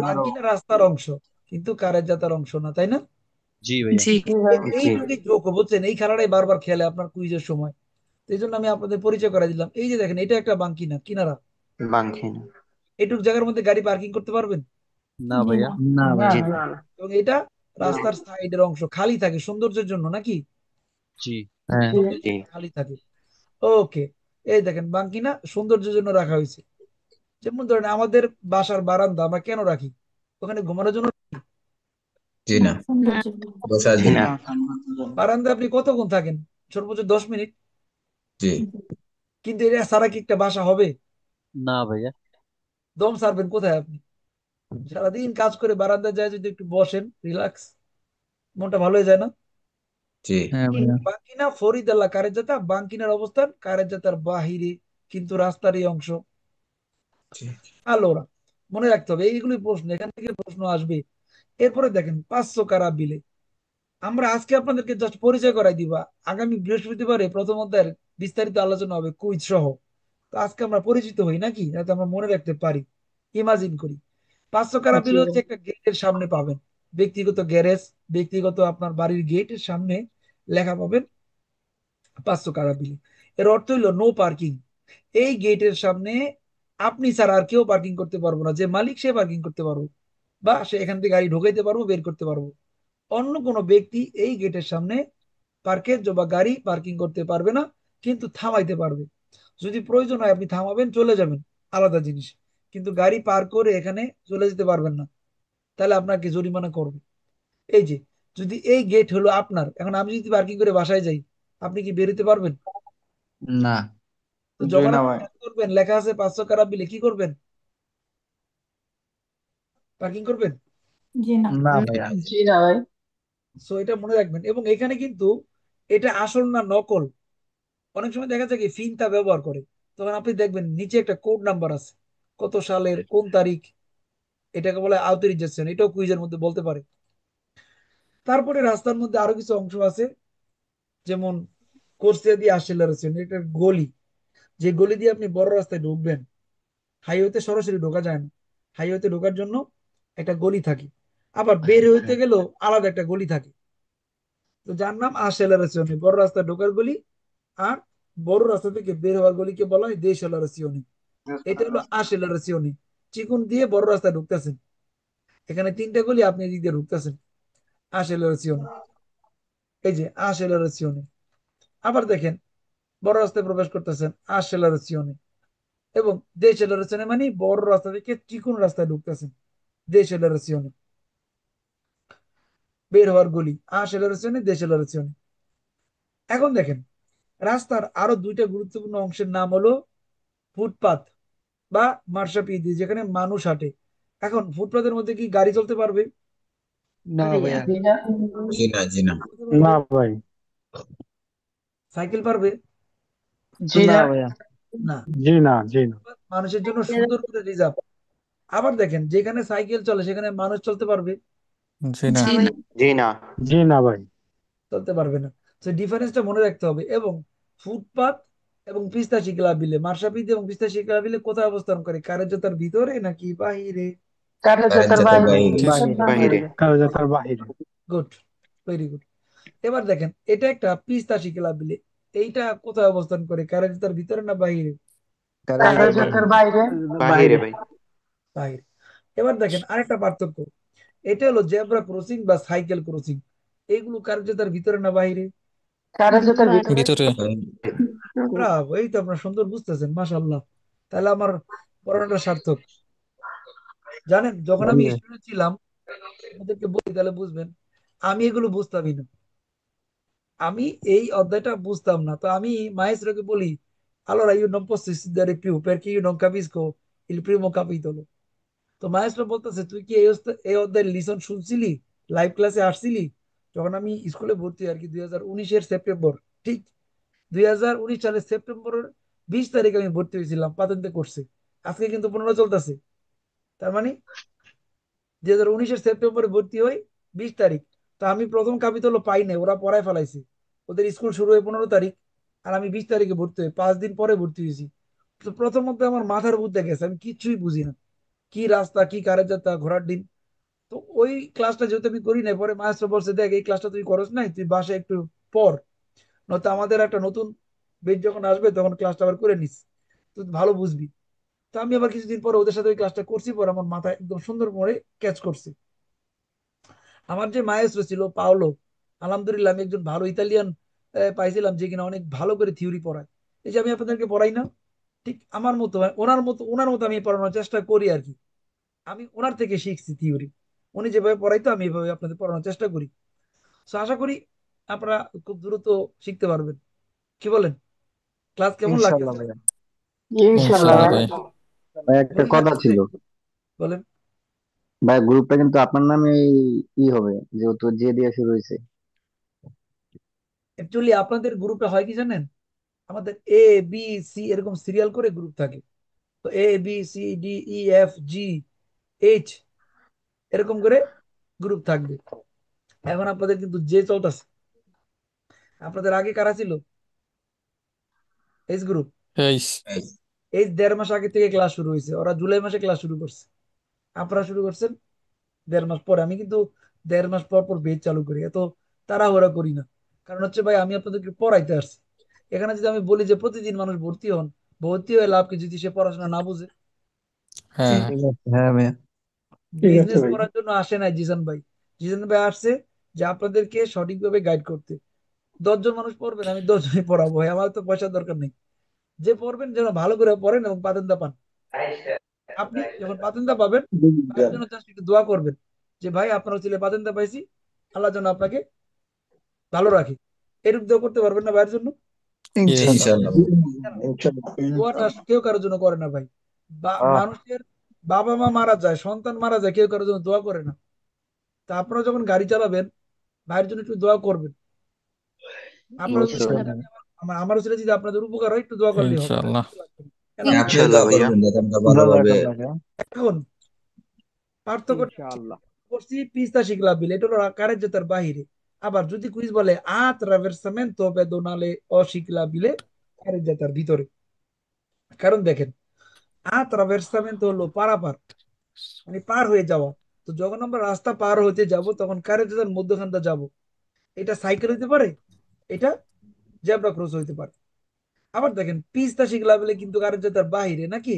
বাঙ্কিনা রাস্তার অংশ, কিন্তু কার্যতার অংশ না, তাই না? জি ভাইয়া। এইটুকুই যোগ, বুঝছেন? এই খেলাটাই বারবার খেলে আপনার কুইজের সময়। তো এই জন্য আমি আপনাদের পরিচয় করে দিলাম। এই যে দেখেন, এটা একটা বাঙ্কিনা, কিনারা। বাংখিন। এইটুক জায়গার মধ্যে গাড়ি পার্কিং করতে পারবেন? না জি ভাইয়া। না। না না ভাইয়া। না না। এবং এটা রাস্তার সাইডের অংশ, খালি থাকে সৌন্দর্যের জন্য, নাকি? জি। হ্যাঁ। সৌন্দর্যের জি। জন্য খালি থাকে। ওকে, এই দেখেন বাঙ্কিনা সৌন্দর্যের জন্য রাখা হয়েছে। যেমন ধরেন আমাদের বাসার বারান্দা আমরা কেন রাখি? ওখানে ঘুমানোর জন্য। জি না, না, সৌন্দর্যের জন্য। বসার জি জন্য। না। বারান্দা আপনি কতক্ষণ থাকেন? সর্বোচ্চ 10 মিনিট। জি। কিন্তু এটা ছাড়া কি একটা বাসা হবে? না ভাইয়া। দম সারবেন কোথায় আপনি? সারাদিন কাজ করে বারান্দায় যায় যদি একটু বসেন, রিল্যাক্স, মনটা ভালো হয়ে যায় না? জি। হ্যাঁ ভাইয়া। বাঙ্কিনা ফরিদাল্লাহ কারেজাতা, বাঙ্কিনার অবস্থান কারেজাতার বাহিরে, কিন্তু রাস্তারই অংশ। জি। আলোরা মনে রাখতে হবে, এইগুলি প্রশ্ন, এখান থেকে প্রশ্ন আসবে। এরপরে দেখেন পাঁচশো কারা বিলে। আমরা আজকে আপনাদেরকে জাস্ট পরিচয় করাই দিবা, আগামী বৃহস্পতিবারে প্রথম অধ্যায়ের বিস্তারিত আলোচনা হবে কুইজ সহ। তো আজকে আমরা পরিচিত হই নাকি, যাতে আমরা মনে রাখতে পারি। ইমাজিন করি, পাঁচশো কারা জি বিল হচ্ছে একটা গেটের সামনে পাবেন, ব্যক্তিগত গ্যারেজ, ব্যক্তিগত আপনার বাড়ির গেটের সামনে লেখা পাবেন 500 কারা বিল। এর অর্থ হইল নো পার্কিং। এই গেটের সামনে আপনি ছাড়া আর কেউ পার্কিং করতে পারবো না, যে মালিক সে পার্কিং করতে পারবো, বা সে এখান থেকে গাড়ি ঢোকাইতে পারবো, বের করতে পারবো। অন্য কোনো ব্যক্তি এই গেটের সামনে পার্কের বা গাড়ি পার্কিং করতে পারবে না, কিন্তু থামাইতে পারবে। যদি প্রয়োজন হয় আপনি থামাবেন, চলে যাবেন, আলাদা জিনিস। কিন্তু গাড়ি পার করে এখানে চলে যেতে পারবেন না, তাহলে আপনাকে জরিমানা করবে। এই যে, যদি এই গেট হলো আপনার, এখন আমি যদি পার্কিং করে বাসায় যাই, আপনি কি বেরোতে পারবেন? না। তো জি যখন না আপনি ভাই। কাজ করবেন, লেখা আছে 500 কারা বিলে, কি করবেন? পার্কিং করবেন? জি না। না ভাইয়া। জি না ভাই। সো এটা মনে রাখবেন। এবং এখানে কিন্তু এটা আসল না নকল। অনেক সময় দেখা যায় কি ফিনতা ব্যবহার করে, তখন আপনি দেখবেন নিচে একটা কোড নাম্বার আছে, কত সালের কোন তারিখ, এটাকে বলে আউথরাইজেশন, এটাও কুইজের মধ্যে বলতে পারে। তারপরে রাস্তার মধ্যে আরো কিছু অংশ আছে, যেমন কোর্সিয়া দিয়ে আসেলারেশন, এটা গলি, যে গলি দিয়ে আপনি বড় রাস্তায় ঢুকবেন। হাইওয়েতে সরাসরি ঢোকা যায় না, হাইওয়েতে ঢোকার জন্য একটা গলি থাকে, আবার বের হইতে গেলেও আলাদা একটা গলি থাকে। তো যার নাম আসেলারেশন, বড় রাস্তায় ঢোকার গলি। আর বড় রাস্তা থেকে বের হওয়ার গলিকে বলা হয় দেশলারেশন। এটা হলো আসেলারেশন, চিকুন দিয়ে বড় রাস্তায় ঢুকতেছেন, এখানে তিনটা গলি, আপনি এদিক দিয়ে ঢুকতেছেন আসেলারেশন। এই যে আসেলারেশন। আবার দেখেন, বড় রাস্তায় প্রবেশ করতেছেন আসেলারেশন। এবং দেশলারেশন মানে বড় রাস্তা থেকে চিকুন রাস্তায় ঢুকতেছেন, দেশলারেশন। বের হওয়ার গলি আসেলারেশন, দেশলারেশন। এখন দেখেন, রাস্তার আরো দুইটা গুরুত্বপূর্ণ অংশের নাম হলো ফুটপাত বা মার্শাপিদি, যেখানে মানুষ হাঁটে। এখন ফুটপাতের মধ্যে কি গাড়ি চলতে পারবে? না ভাইয়া। জি না। জি না। জি না। না ভাই। সাইকেল পারবে? জি না না। ভাইয়া। না। জি না। জি না। মানুষের জন্য সুন্দর করে রিজার্ভ। আবার দেখেন, যেখানে সাইকেল চলে সেখানে মানুষ চলতে পারবে? জি না। জি না। জি না। জি না ভাই। চলতে পারবে না। তো ডিফারেন্সটা মনে রাখতে হবে। এবং ফুটপাত এবং পিস্তা শিকলা বিলে, মার্শাপিদি এবং পিস্তা শিকলা বিলে কোথায় অবস্থান করে? কার্যতার ভিতরে নাকি বাহিরে? কারেজাতার কারেন্টার বাইরে। বাইরে। ঠিক। বাহিরে। কারেজাতার বাহিরে। Good, very good. এবার দেখেন, এটা একটা পিস্তা শিকলা বিলে, এইটা কোথায় অবস্থান করে? কার্যতার ভিতরে না বাহিরে? কারেন্টার বাইরে। কারেজাতার বাইরে। বাহিরে বাইরে। ভাই। বাহিরে। এবার দেখেন আরেকটা পার্থক্য, এটা হলো জেব্রা ক্রসিং বা সাইকেল ক্রসিং। এগুলো কার্যতার ভিতরে না বাহিরে? কারেজাতার ভিতরে। ভিতরে। ব্রাভো, এই তো আপনার সুন্দর বুঝতেছেন, মাশাআল্লাহ। তাহলে আমার পড়ানোটা সার্থক। জানেন, যখন জি আমি ভাই। স্টুডেন্ট ছিলাম, আপনাদেরকে বলি তাহলে বুঝবেন, আমি এগুলো বুঝতামই না। আমি এই অধ্যায়টা বুঝতাম না, তো আমি মাestro কে বলি, allora io non posso studiare più perché io non capisco il primo capitolo। তো মাestro বলতেছে, তুই কি এই অধ্যায়ের লিসন শুনছিলি, লাইভ ক্লাসে আসছিলি? যখন আমি স্কুলে ভর্তি আর কি 2019-এর সেপ্টেম্বর, ঠিক 2019 সালের সেপ্টেম্বরের 20 তারিখে আমি ভর্তি হয়েছিলাম পাতেন্তে কোর্সে। আজকে কিন্তু 15 চলতেছে। তার মানে 2019-এর সেপ্টেম্বরে ভর্তি হই 20 তারিখ। তো আমি প্রথম কাবিতল পাই নাই, ওরা পড়ায় ফেলাইছে। ওদের স্কুল শুরু হয় 15 তারিখ, আর আমি 20 তারিখে ভর্তি হই, 5 দিন পরে ভর্তি হয়েছি। তো প্রথমত আমার মাথার বুদ্ধে গেছে, আমি কিছুই বুঝি না, কি রাস্তা, কি কারের যাত্রা, ঘোড়ার ডিম। তো ওই ক্লাসটা যেহেতু আমি করি নাই, পরে মাস্টার বলছে, দেখ এই ক্লাসটা তুই করস নাই, তুই বাসায় একটু পড়, নয়তো আমাদের একটা নতুন বেচ যখন আসবে তখন ক্লাসটা আবার করে নিস, তুই ভালো বুঝবি। তো আমি আবার কিছুদিন পরে ওদের সাথে ওই ক্লাসটা করছি, পরে আমার মাথায় একদম সুন্দর করে ক্যাচ করছে। আমার যে মায়েস্ট্রো ছিল পাওলো, আলহামদুলিল্লাহ আমি একজন ভালো ইতালিয়ান পাইছিলাম, যে কিনা অনেক ভালো করে থিওরি পড়ায়। এই যে আমি আপনাদেরকে পড়াই না, ঠিক আমার মতো ওনার মতো আমি পড়ানোর চেষ্টা করি আর কি। আমি ওনার থেকে শিখছি থিওরি। উনি যেভাবে পড়াইতো আমি এভাবে আপনাদের পড়ানোর চেষ্টা করি। তো আশা করি আপনারা খুব দ্রুত শিখতে পারবেন। কি বলেন? ক্লাস কেমন ইনশাল্লাহ লাগতেছে? ভাইয়া। ইনশাল্লাহ ইনশাল্লাহ ভাই। ভাই। ভাই একটা বোরিং কথা লাগতেছে? ছিল, বলেন। ভাই গ্রুপটা কিন্তু আপনার নামে ই হবে, যেহেতু যে দিয়ে শুরু হয়েছে। অ্যাকচুয়ালি আপনাদের গ্রুপে হয় কি জানেন, আমাদের এ বি সি এরকম সিরিয়াল করে গ্রুপ থাকে। তো A B C D E F G H এরকম করে গ্রুপ থাকবে। এখন আপনাদের কিন্তু যে চলতেছে, আপনাদের আগে কারা ছিল? H group. এই এই এই 1.5 মাস আগে থেকে ক্লাস শুরু হয়েছে, ওরা জুলাই মাসে ক্লাস শুরু করছে, আপনারা শুরু করছেন 1.5 মাস পরে। আমি কিন্তু 1.5 মাস পর পর বেচ চালু করি, এত তাড়াহুড়া করি না। কারণ হচ্ছে ভাই, আমি আপনাদেরকে পড়াইতে আসছি। এখানে যদি আমি বলি যে প্রতিদিন মানুষ ভর্তি হন, ভর্তি হয়ে লাভ কি যদি সে পড়াশোনা না বুঝে? হ্যাঁ ঠিক আছে, হ্যাঁ ভাইয়া। ঠিক আছে বিজনেস ভাই। করার জন্য আসে নাই জিসান ভাই। জিসান ভাই আসছে যে আপনাদেরকে সঠিকভাবে গাইড করতে। 10 জন মানুষ পড়বেন, আমি 10 জনই পড়াবো ভাই, আমার তো পয়সার দরকার নেই। যে পড়বেন যেন ভালো করে পড়েন এবং পাতেনটা পান। আপনি যখন পাতেনটা পাবেন, ভাইয়ের জন্য জাস্ট একটু দোয়া করবেন যে ভাই আপনার ছেলে পাতেনটা পাইছি, আল্লাহ যেন আপনাকে ভালো রাখে। এরূপ দোয়া করতে পারবেন না ভাইয়ের জন্য? ইয়েস। ইনশাল্লাহ। ইনশাল্লাহ ভাই। ইনশাল্লাহ। দোয়াটা কেউ কারোর জন্য করে না ভাই। আহ, মানুষের বাবা মা মারা যায়, সন্তান মারা যায়, কেউ কারোর জন্য দোয়া করে না। তা আপনারা যখন গাড়ি চালাবেন, ভাইয়ের জন্য একটু দোয়া করবেন। আপনার অবশ্যই ছেলে, ভাই। আমার ছেলে যদি আপনাদের উপকার হয়, একটু দোয়া করলেই হবে, আর ইনশাল্লাহ। কিছু লাগবে না। কেন? আপনিও ইনশাল্লাহ দোয়া ভাইয়া। করবেন যাতে আমরা ভালোভাবে। জাযাকাল্লাহ। এখন পার্থক্য ইনশাআল্লাহ। করছি পিস্তা শিখলাবিল, এটা হলো কারেজ্জেতার বাহিরে। আবার যদি কুইজ বলে attraversamento pedonale o ciclabile, কারেজ্জেতার ভিতরে। কারণ দেখেন, attraversamento হলো পারাপার, মানে পার হয়ে যাওয়া। তো যখন আমরা রাস্তা পার হতে যাব তখন কারেজ্জেতার মধ্যখানটা যাব। এটা সাইকেল হইতে পারে, এটা জেব্রা ক্রস হইতে পারে। আবার দেখেন পিস্তা শিখলাবিলে কিন্তু কারেজ্জেতার বাহিরে নাকি?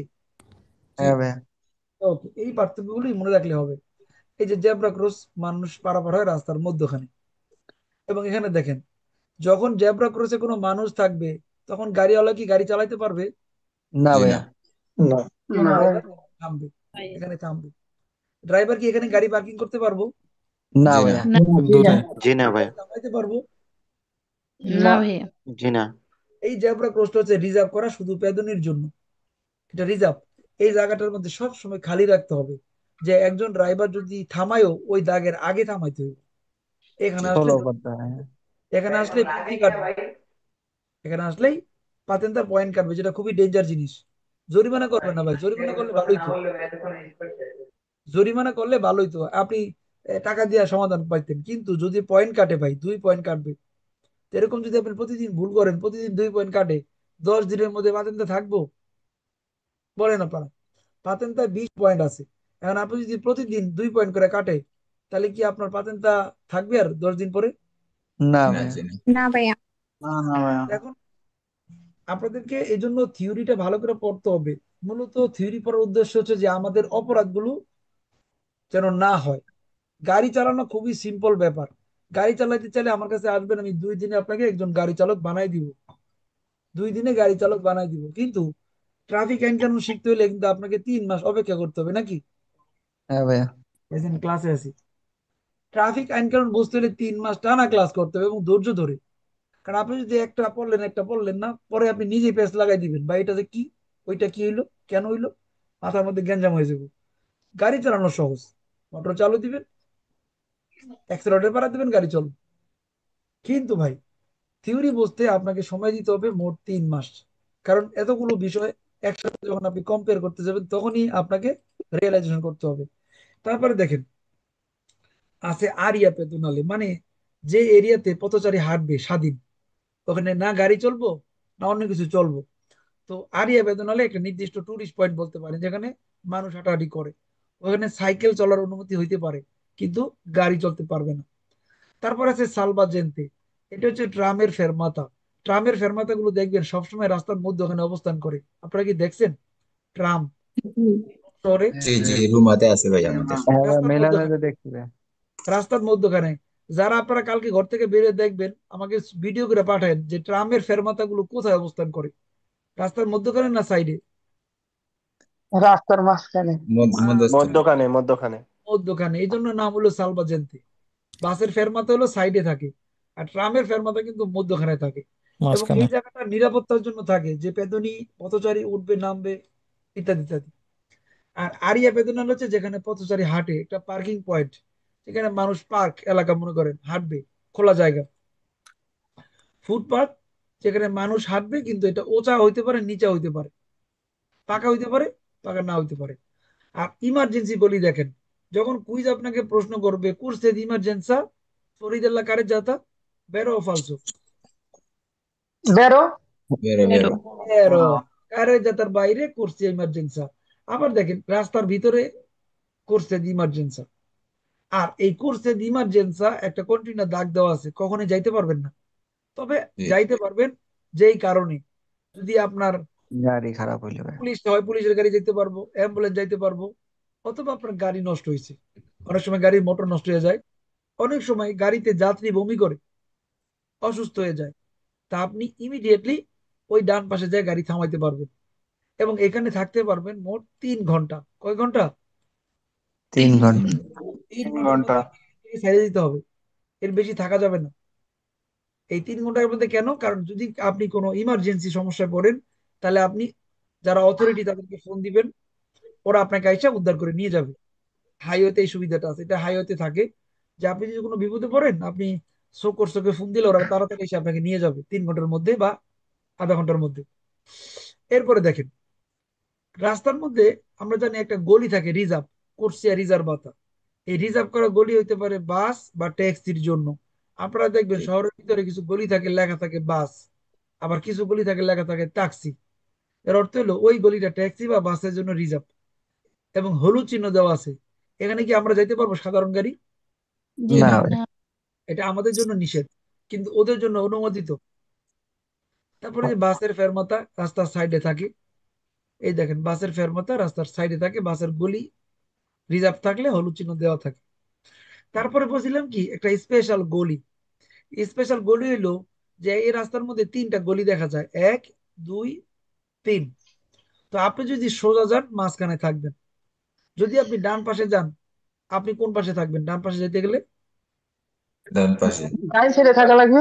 হ্যাঁ ভাইয়া। ওকে, এই পার্থক্যগুলোই মনে রাখলে হবে। এই যে জেব্রা ক্রস, মানুষ পারাপার হয় রাস্তার মধ্যখানে। এবং এখানে দেখেন, যখন জেব্রা ক্রসে কোনো মানুষ থাকবে, তখন গাড়িওয়ালা কি গাড়ি চালাতে পারবে? না জি না। ভাইয়া। না। না ভাই। ড্রাইভার থামবে, এখানে থামবে। ড্রাইভার কি এখানে গাড়ি পার্কিং করতে পারবো? না জি না। ভাইয়া। দূরে। জি না ভাই। গাড়ি থামাইতে পারবো? না না ভাইয়া। জি না। এই জেব্রা ক্রসটা হচ্ছে রিজার্ভ করা শুধু পেদনির জন্য। এটা রিজার্ভ। এই জায়গাটার মধ্যে সব সময় খালি রাখতে হবে, যে একজন ড্রাইভার যদি থামায়ও ওই দাগের আগে থামাইতে হবে। এখানে জি। আসলে, ফলো করতে হয়। এখানে আসলে বিপত্তি কাটবে। এখানে আসলেই পাতেন্তার পয়েন্ট কাটবে, যেটা খুবই ডেঞ্জার জিনিস। জরিমানা করবে না ভাই, জরিমানা করলে ভালোই তো। জরিমানা করলে ভালোই তো, আপনি টাকা দিয়ে সমাধান পাইতেন। কিন্তু যদি পয়েন্ট কাটে ভাই, 2 পয়েন্ট কাটবে। তো এরকম যদি আপনি প্রতিদিন ভুল করেন, প্রতিদিন 2 পয়েন্ট কাটে, 10 দিনের মধ্যে পাতেন্তা থাকবো? বলেন আপনারা। পাতেন্তা 20 পয়েন্ট আছে। এখন আপনি যদি প্রতিদিন 2 পয়েন্ট করে কাটে, তাহলে কি আপনার পাতেন্তা থাকবে আর 10 দিন পরে? না না ভাইয়া। জি না। না ভাইয়া। না না ভাইয়া। এখন আপনাদেরকে এই জন্য থিওরিটা ভালো করে পড়তে হবে। মূলত থিওরি পড়ার উদ্দেশ্য হচ্ছে যে আমাদের অপরাধগুলো যেন না হয়। গাড়ি চালানো খুবই সিম্পল ব্যাপার। গাড়ি চালাতে চাইলে আমার কাছে আসবেন, আমি 2 দিনে আপনাকে একজন গাড়ি চালক বানাই দিব। 2 দিনে গাড়ি চালক বানাই দিব। কিন্তু ট্রাফিক আইন কানুন শিখতে হলে কিন্তু আপনাকে 3 মাস অপেক্ষা করতে হবে নাকি? হ্যাঁ ভাইয়া। ক্লাসে আছি, ট্রাফিক আইন কানুন বুঝতে হলে 3 মাস টানা ক্লাস করতে হবে এবং ধৈর্য ধরে। কারণ আপনি যদি একটা পড়লেন না, পরে আপনি নিজেই পেস লাগাই দিবেন, বা এটা যে কি, ওইটা কি হইলো, কেন হইলো, মাথার মধ্যে গ্যাঞ্জাম হয়ে যাবে। গাড়ি চালানো সহজ, মোটর চালু দিবেন, অ্যাক্সেলেটর পাড়া দিবেন, গাড়ি চলবে। কিন্তু ভাই থিওরি বুঝতে আপনাকে সময় দিতে হবে মোট 3 মাস। কারণ এতগুলো বিষয় একসাথে যখন আপনি কম্পেয়ার করতে যাবেন তখনই আপনাকে রিয়েলাইজেশন করতে হবে। তারপরে দেখেন, আছে আরিয়া পেতুনালে, মানে যে এরিয়াতে পথচারী হাঁটবে স্বাধীন, ওখানে না গাড়ি চলবো না অন্য কিছু চলবো। তো আরিয়া বেদনালে একটা নির্দিষ্ট টুরিস্ট পয়েন্ট বলতে পারেন যেখানে মানুষ হাঁটাহাঁটি করে। ওখানে সাইকেল চলার অনুমতি হইতে পারে, কিন্তু গাড়ি চলতে পারবে না। তারপর আছে সালবা জেন্তে, এটা হচ্ছে ট্রামের ফেরমাতা। ট্রামের ফেরমাতা গুলো দেখবেন সবসময় রাস্তার মধ্যে ওখানে অবস্থান করে। আপনারা কি দেখছেন ট্রাম শহরে? জি জি, রুমাতে আছে ভাই আমাদের। হ্যাঁ ভাই, রাস্তার মেলানো মধ্যখানে, দেখছি ভাই। রাস্তার মধ্যখানে। যারা আপনারা কালকে ঘর থেকে বেরিয়ে দেখবেন, আমাকে ভিডিও করে পাঠান যে ট্রামের ফেরমাতা গুলো কোথায় অবস্থান করে, রাস্তার মধ্যখানে না সাইডে? রাস্তার মাঝখানে। মধ্যস্থানে। মধ্যখানে। মধ্যখানে, এই জন্য নাম হলো সালবা জেন্তে। বাসের ফেরমাতা হলো সাইডে থাকে, আর ট্রামের ফেরমাতা কিন্তু মধ্যখানে থাকে। এবং মাঝখানে। এই জায়গাটা নিরাপত্তার জন্য থাকে, যে পেদনী পথচারী উঠবে নামবে ইত্যাদি ইত্যাদি। আর আরিয়া পেদনাল হচ্ছে যেখানে পথচারী হাঁটে, একটা পার্কিং পয়েন্ট, যেখানে মানুষ পার্ক এলাকা মনে করেন হাঁটবে, খোলা জায়গা। ফুটপাথ, যেখানে মানুষ হাঁটবে কিন্তু এটা উঁচা হইতে পারে নিচা হইতে পারে, পাকা হইতে পারে পাকা না হইতে পারে। আর ইমার্জেন্সি বলি দেখেন, যখন কুইজ আপনাকে প্রশ্ন করবে কুরসে দি ইমার্জেন্সা ফরিদাল্লাহ কারে যাতা, বেরো ফালসো? বেরো। বেরো বেরো। বেরো। কারে যাতার বাইরে কুরসে ইমার্জেন্সা। আবার দেখেন রাস্তার ভিতরে কুরসে দি ইমার্জেন্সা। আর এই কোর্সে ইমার্জেন্সা একটা কন্টিনিউ দাগ দেওয়া আছে, কখনো যাইতে পারবেন না। তবে জি যাইতে পারবেন যেই কারণে, যদি আপনার গাড়ি খারাপ হইলে ভাই। পুলিশ হয়, পুলিশের গাড়ি যেতে পারবো, অ্যাম্বুলেন্স যাইতে পারবো, অথবা আপনার গাড়ি নষ্ট হয়েছে। অনেক সময় গাড়ির মোটর নষ্ট হয়ে যায়, অনেক সময় গাড়িতে যাত্রী বমি করে অসুস্থ হয়ে যায়, তা আপনি ইমিডিয়েটলি ওই ডান পাশে যায় গাড়ি থামাইতে পারবেন। এবং এখানে থাকতে পারবেন মোট 3 ঘন্টা। কয় ঘন্টা? 3 ঘন্টা। 3 ঘন্টার 3 ঘন্টা। মধ্যে ছেড়ে দিতে হবে, এর বেশি থাকা যাবে না। এই 3 ঘন্টার মধ্যে কেন? কারণ যদি আপনি কোনো ইমার্জেন্সি সমস্যায় পড়েন, তাহলে আপনি যারা অথরিটি তাদেরকে ফোন দিবেন, ওরা আপনাকে আইসা উদ্ধার করে নিয়ে যাবে। হাইওয়েতে এই সুবিধাটা আছে, এটা হাইওয়েতে থাকে, যে আপনি যদি কোনো বিপদে পড়েন, আপনি সোকে ফোন দিলে ওরা তাড়াতাড়ি এসে আপনাকে নিয়ে যাবে 3 ঘন্টার মধ্যে বা আধা ঘন্টার মধ্যে। এরপরে দেখেন, রাস্তার মধ্যে আমরা জানি একটা গলি থাকে রিজার্ভ, কোর্সিয়া রিজার্ভাতা। এই রিজার্ভ করা গলি হইতে পারে বাস বা ট্যাক্সির জন্য। আপনারা দেখবেন শহরের ভিতরে কিছু গলি থাকে লেখা থাকে বাস, আবার কিছু গলি থাকে লেখা থাকে ট্যাক্সি। এর অর্থ হলো ওই গলিটা ট্যাক্সি বা বাসের জন্য রিজার্ভ, এবং হলুদ চিহ্ন দেওয়া আছে। এখানে কি আমরা যাইতে পারবো সাধারণ গাড়ি? না না, ভাই। এটা আমাদের জন্য নিষেধ, কিন্তু ওদের জন্য অনুমোদিত। তারপরে যে বাসের ফেরমাতা রাস্তার সাইডে থাকে, এই দেখেন বাসের ফেরমাতা রাস্তার সাইডে থাকে, বাসের গলি রিজার্ভ থাকলে হলুদ চিহ্ন দেওয়া থাকে। তারপরে বলছিলাম কি একটা স্পেশাল গলি। স্পেশাল গলি হইলো যে এই রাস্তার মধ্যে 3টা গলি দেখা যায়, 1, 2, 3। তো আপনি যদি সোজা যান মাঝখানে থাকবেন, যদি আপনি ডান পাশে যান, আপনি কোন পাশে থাকবেন ডান পাশে যেতে গেলে? ডান পাশে। লাইন ছেড়ে থাকা লাগবে।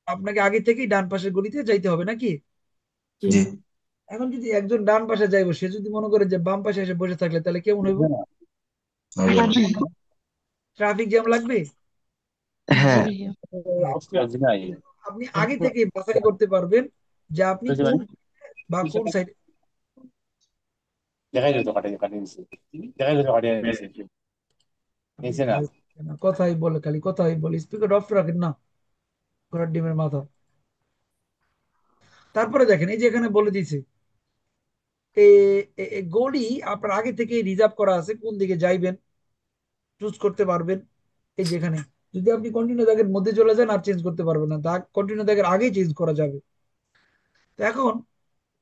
আপনাকে আগে থেকেই ডান পাশের গলিতে যাইতে হবে নাকি? জি এখন যদি একজন ডান পাশে যাইবো, সে যদি মনে করে যে বাম পাশে এসে বসে থাকলে, তাহলে কেমন হইব? হবে না। ট্রাফিক জ্যাম লাগবে। হ্যাঁ। আপনি আগে থেকে বাছাই করতে পারবেন যে আপনি কোন বা কোন সাইডে। কথাই বলে, খালি কথাই বলে, স্পিকার অফ রাখেন না, ঘোড়ার ডিমের মাথা। তারপরে দেখেন এই যে এখানে বলে দিছে গলি আপনার আগে থেকে রিজার্ভ করা আছে, কোন দিকে যাইবেন চুজ করতে পারবেন। এই যেখানে যদি আপনি কন্টিনিউ দাগের মধ্যে চলে যান আর চেঞ্জ করতে পারবেন না, দাগ কন্টিনিউ দাগের আগেই চেঞ্জ করা যাবে। তো এখন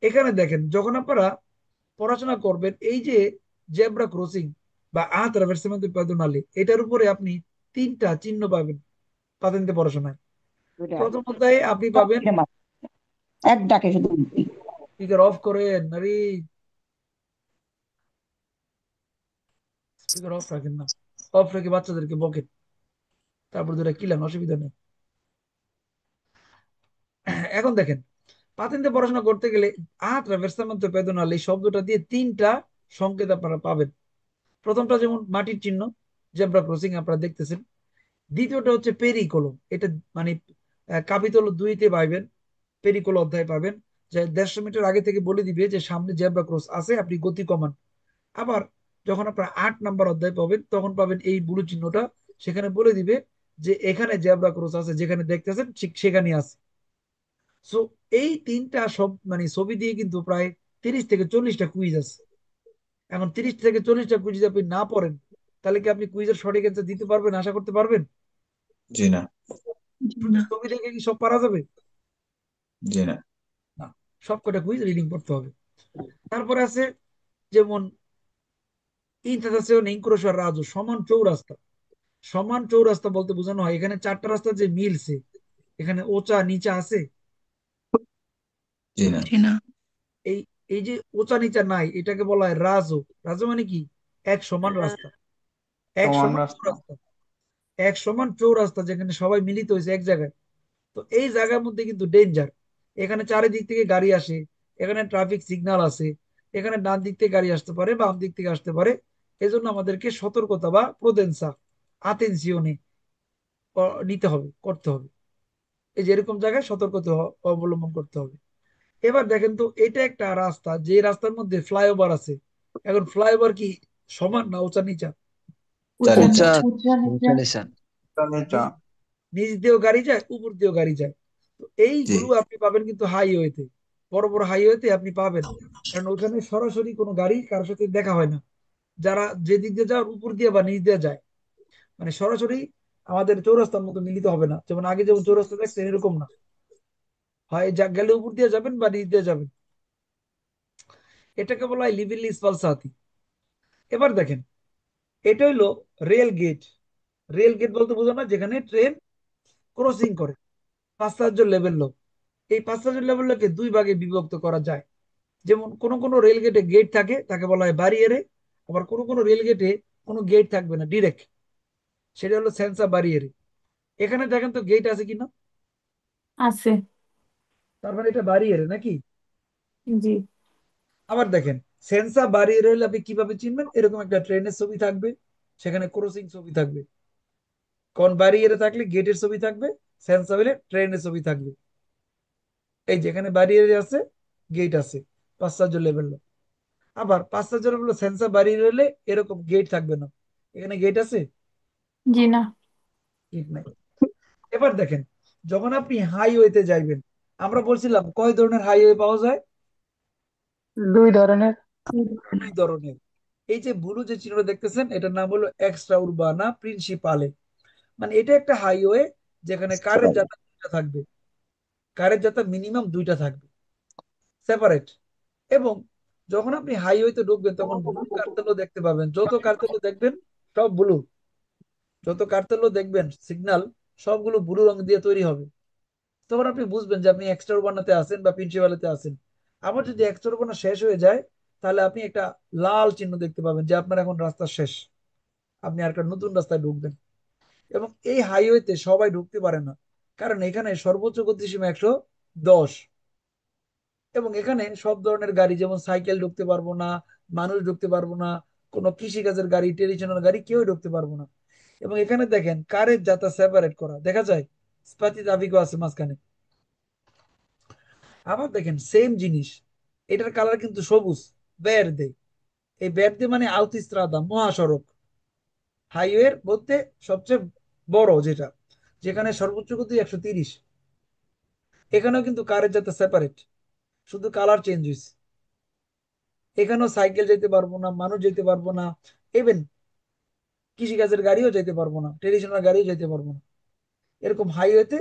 এখানে দেখেন, যখন আপনারা পড়াশোনা করবেন, এই যে জেব্রা ক্রসিং বা attraversamento pedonale, এটার উপরে আপনি 3টা চিহ্ন পাবেন পাতেন্তে পড়াশোনায়। প্রথম অধ্যায়ে আপনি পাবেন, এক ডাকে শুধু স্পিকার অফ করেন আরে, স্পিকার অফ রাখেন না, অফ রেখে বাচ্চাদেরকে বকেন, তারপর ধরে কিলেন, অসুবিধা নেই। এখন দেখেন, পাতেন্তে পড়াশোনা করতে গেলে attraversamento pedonale এই শব্দটা দিয়ে 3টা সংকেত আপনারা পাবেন। প্রথমটা যেমন মাটির চিহ্ন, জেব্রা ক্রসিং আপনারা দেখতেছেন। দ্বিতীয়টা হচ্ছে পেরিকোলো, এটা মানে কাপিতল 2-তে পাইবেন, পেরিকল অধ্যায় পাবেন, যে 150 মিটার আগে থেকে বলে দিবে যে সামনে জেব্রা ক্রস আছে, আপনি গতি কমান। আবার যখন আপনার 8 নাম্বার অধ্যায় পাবেন তখন পাবেন এই ব্লু চিহ্নটা, সেখানে বলে দিবে যে এখানে জেব্রা ক্রস আছে, যেখানে দেখতেছেন ঠিক সেখানে আছে। সো এই তিনটা সব মানে ছবি দিয়ে কিন্তু প্রায় 30 থেকে 40টা কুইজ আছে। এখন 30 থেকে 40টা কুইজ যদি আপনি না পড়েন, তাহলে কি আপনি কুইজের সঠিক অ্যান্সার দিতে পারবেন, আশা করতে পারবেন? জি না। জি শুধু না। ছবি দেখে কি সব পারা যাবে? জি না। না, সব কটা কুইজ রিডিং করতে হবে। তারপরে আছে যেমন ইন্টারসেশন ইনক্রোশার রাজু, সমান চৌরাস্তা। সমান চৌরাস্তা বলতে বোঝানো হয় এখানে 4টা রাস্তা যে মিলছে, এখানে ওচা নিচা আছে। জি না। জি না। এই এই যে ওচা নিচা নাই, এটাকে বলা হয় রাজু। রাজু মানে কি? এক সমান রাস্তা, এক সমান সমান রাস্তা। চৌরাস্তা, এক সমান চৌরাস্তা যেখানে সবাই মিলিত হয়েছে এক জায়গায়। তো এই জায়গার মধ্যে কিন্তু ডেঞ্জার। এখানে চারিদিক থেকে গাড়ি আসে, এখানে ট্রাফিক সিগন্যাল আছে, এখানে ডান দিক থেকে গাড়ি আসতে পারে, বাম দিক থেকে আসতে পারে। এজন্য আমাদেরকে সতর্কতা বা প্রোদেন্সা, আতেনসিওনে নিতে হবে, করতে হবে। এই যে এরকম জায়গায় সতর্কতা অবলম্বন করতে হবে। এবার দেখেন তো, এটা একটা রাস্তা, যে রাস্তার মধ্যে ফ্লাইওভার আছে। এখন ফ্লাইওভার কি সমান না উঁচা নিচা? উঁচা উঁচা নিচা। উঁচা নিচা। নিচা। নিচ নিচ দিয়েও গাড়ি যায়, উপর দিয়েও গাড়ি যায়। তো জি। এইগুলো আপনি পাবেন কিন্তু হাইওয়েতে, বড় বড় হাইওয়েতে আপনি পাবেন। কারণ ওখানে সরাসরি কোনো গাড়ি কারোর সাথে দেখা হয় না। যারা যে দিক দিয়ে যায় উপর দিয়ে বা নিচ দিয়ে যায়, মানে সরাসরি আমাদের চৌরাস্তার মতো মিলিত হবে না। যেমন আগে যেমন চৌরাস্তা দেখছেন এরকম না, হয় যা গেলে উপর দিয়ে যাবেন বা নিচ দিয়ে যাবেন। এটাকে বলা হয় লিভিলি স্পালসাতি। এবার দেখেন, এটা হইলো রেল গেট। রেল গেট বলতে বোঝো না যেখানে ট্রেন ক্রসিং করে, 5-4 জন লেভেল লোক। এই 5-4 জন লেভেল লোককে দুই ভাগে বিভক্ত করা যায়। যেমন কোন কোন রেল গেটে গেট থাকে, তাকে বলা হয় ব্যারিয়ারে। আবার কোন কোন রেল গেটে কোনো গেট থাকবে না, ডিরেক্ট, সেটা হলো সেন্সা ব্যারিয়ারে। এখানে দেখেন তো গেট আছে কিনা, আছে। তার মানে এটা ব্যারিয়ারে নাকি? জি। আবার দেখেন, সেন্সা ব্যারিয়ারে হলে আপনি কিভাবে চিনবেন? এরকম একটা ট্রেনের ছবি থাকবে, সেখানে ক্রসিং ছবি থাকবে। কোন ব্যারিয়ারে থাকলে গেটের ছবি থাকবে, সেন্সা হলে ট্রেনের ছবি থাকবে। এই যেখানে ব্যারিয়ারে আছে, গেট আছে, 5-4 জন লেভেল। আবার 5-4 জন লেভেল সেন্সা ব্যারিয়ার হলে এরকম গেট থাকবে না। এখানে গেট আছে? জি না। গেট নাই। এবার দেখেন, যখন আপনি হাইওয়েতে যাইবেন, আমরা বলছিলাম কয় ধরনের হাইওয়ে পাওয়া যায়? 2 ধরনের। 2 ধরনের। এই যে ব্লু যে চিহ্নটা দেখতেছেন, এটার নাম হলো এক্সট্রা উরবানা প্রিন্সিপালে। মানে এটা একটা হাইওয়ে যেখানে কারের যাত্রা দুইটা থাকবে, কারের যাত্রা মিনিমাম দুইটা থাকবে, সেপারেট। এবং যখন আপনি হাইওয়েতে ঢুকবেন তখন ব্লু কার্তেলও দেখতে পাবেন। যত কার্তেলও দেখবেন সব ব্লু, যত কার্তেলও দেখবেন সিগন্যাল, সবগুলো ব্লু রং দিয়ে তৈরি হবে। তখন আপনি বুঝবেন যে আপনি এক্সট্রা উরবানাতে আছেন বা প্রিন্সিপালেতে আছেন। আবার যদি এক্সট্রা উরবানা শেষ হয়ে যায়, তাহলে আপনি একটা লাল চিহ্ন দেখতে পাবেন যে আপনার এখন রাস্তা শেষ, আপনি আর একটা নতুন রাস্তায় ঢুকবেন। এবং এই হাইওয়েতে সবাই ঢুকতে পারে না, কারণ এখানে সর্বোচ্চ গতিসীমা 110। এবং এখানে সব ধরনের গাড়ি, যেমন সাইকেল ঢুকতে পারবো না, মানুষ ঢুকতে পারবো না, কোনো কৃষিকাজের গাড়ি, ট্রেডিশনাল গাড়ি কেউ ঢুকতে পারবো না। এবং এখানে দেখেন কারের যাত্রা সেপারেট করা দেখা যায়, স্পাতি দাবিকও আছে মাঝখানে। আবার দেখেন সেম জিনিস, এটার কালার কিন্তু সবুজ, ভের্দে। এই ভের্দে মানে আউতিস্ত্রাদা, মহাসড়ক। হাইওয়ের মধ্যে সবচেয়ে বড় যেটা, যেখানে সর্বোচ্চ গতি 130। এখানেও কিন্তু কারের যাত্রা সেপারেট, শুধু কালার চেঞ্জ হয়েছে। এখানেও সাইকেল যেতে পারবো না, মানুষ যেতে পারবো না, ইভেন কৃষিকাজের গাড়িও যেতে পারবো না, ট্রেডিশনাল গাড়িও যেতে পারবো না। এরকম হাইওয়েতে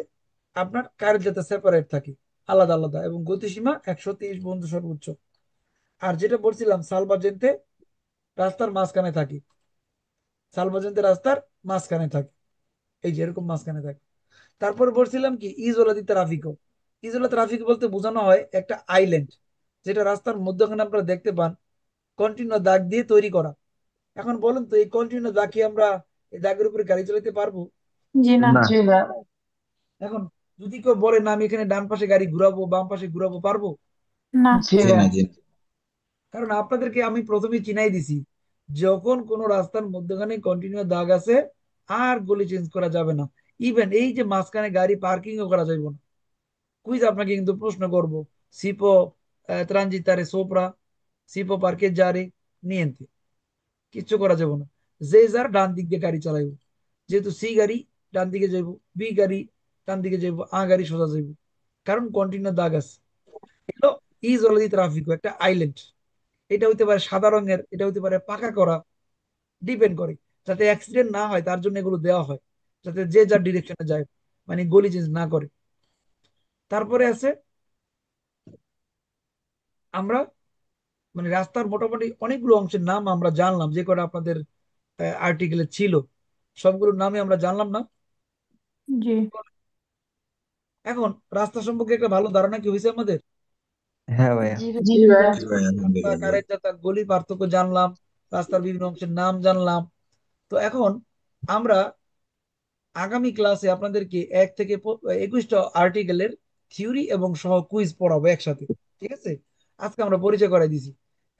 আপনার কারের যাতে সেপারেট থাকে, আলাদা আলাদা, এবং গতিসীমা 130 পর্যন্ত সর্বোচ্চ। আর যেটা বলছিলাম সালভাজেন্তে রাস্তার মাঝখানে থাকে, সালভাজেন্তে রাস্তার মাঝখানে থাকে, এই যে এরকম মাঝখানে থাকে। তারপর বলছিলাম কি ইজোলা দি ট্রাফিকো। ইজোলা ট্রাফিক বলতে বোঝানো হয় একটা আইল্যান্ড, যেটা রাস্তার মধ্যখানে আপনারা দেখতে পান, কন্টিনিউ দাগ দিয়ে তৈরি করা। এখন বলেন তো, এই কন্টিনিউ দাগ কি আমরা এই দাগের উপরে গাড়ি চালাতে পারবো? জি না। না। জি না। এখন যদি কেউ বলে না আমি এখানে ডান পাশে গাড়ি ঘুরাবো, বাম পাশে ঘুরাবো, পারবো? না। জি জি না। না। জি না। কারণ আপনাদেরকে আমি প্রথমে চিনাই দিছি, যখন কোনো রাস্তার মধ্যখানে কন্টিনিউ দাগ আছে আর গলি চেঞ্জ করা যাবে না। ইভেন এই যে মাঝখানে গাড়ি পার্কিংও করা যাইব না। কুইজ আপনাকে কিন্তু প্রশ্ন করব, si può transitare sopra, si può parcheggiare, niente, কিচ্ছু করা যাবে না। যে যার ডান দিক দিয়ে গাড়ি চালাইব, যেহেতু সি গাড়ি ডান দিকে যাইব, বি গাড়ি ডান দিকে যাইব, আ গাড়ি সোজা যাইব, কারণ কন্টিনিউ দাগ আছে। এগুলো ইজোলা দি ট্রাফিক, একটা আইল্যান্ড। এটা হইতে পারে সাদা রঙের, এটা হইতে পারে পাকা করা, ডিপেন্ড করে। যাতে অ্যাক্সিডেন্ট না হয় তার জন্য এগুলো দেওয়া হয়, যাতে যে যার ডিরেকশনে যায়, মানে গলি চেঞ্জ না করে। তারপরে আছে আমরা মানে রাস্তার মোটামুটি অনেকগুলো অংশের নাম আমরা জানলাম, যে কটা আপনাদের আর্টিকেলে ছিল সবগুলোর নামে আমরা জানলাম না। জি এখন রাস্তা সম্পর্কে একটা ভালো ধারণা কি হয়েছে আমাদের? হ্যাঁ ভাইয়া। জি ভাই। জি ভাই, রাস্তা, আলহামদুলিল্লাহ। কারের যাতা, গলির পার্থক্য জানলাম, রাস্তার বিভিন্ন অংশের নাম জানলাম। তো এখন আমরা আগামী ক্লাসে আপনাদেরকে 1 থেকে 21টা আর্টিকেলের থিওরি এবং সহ কুইজ পড়াবো একসাথে। ঠিক আছে, আজকে আমরা পরিচয় করাই দিছি,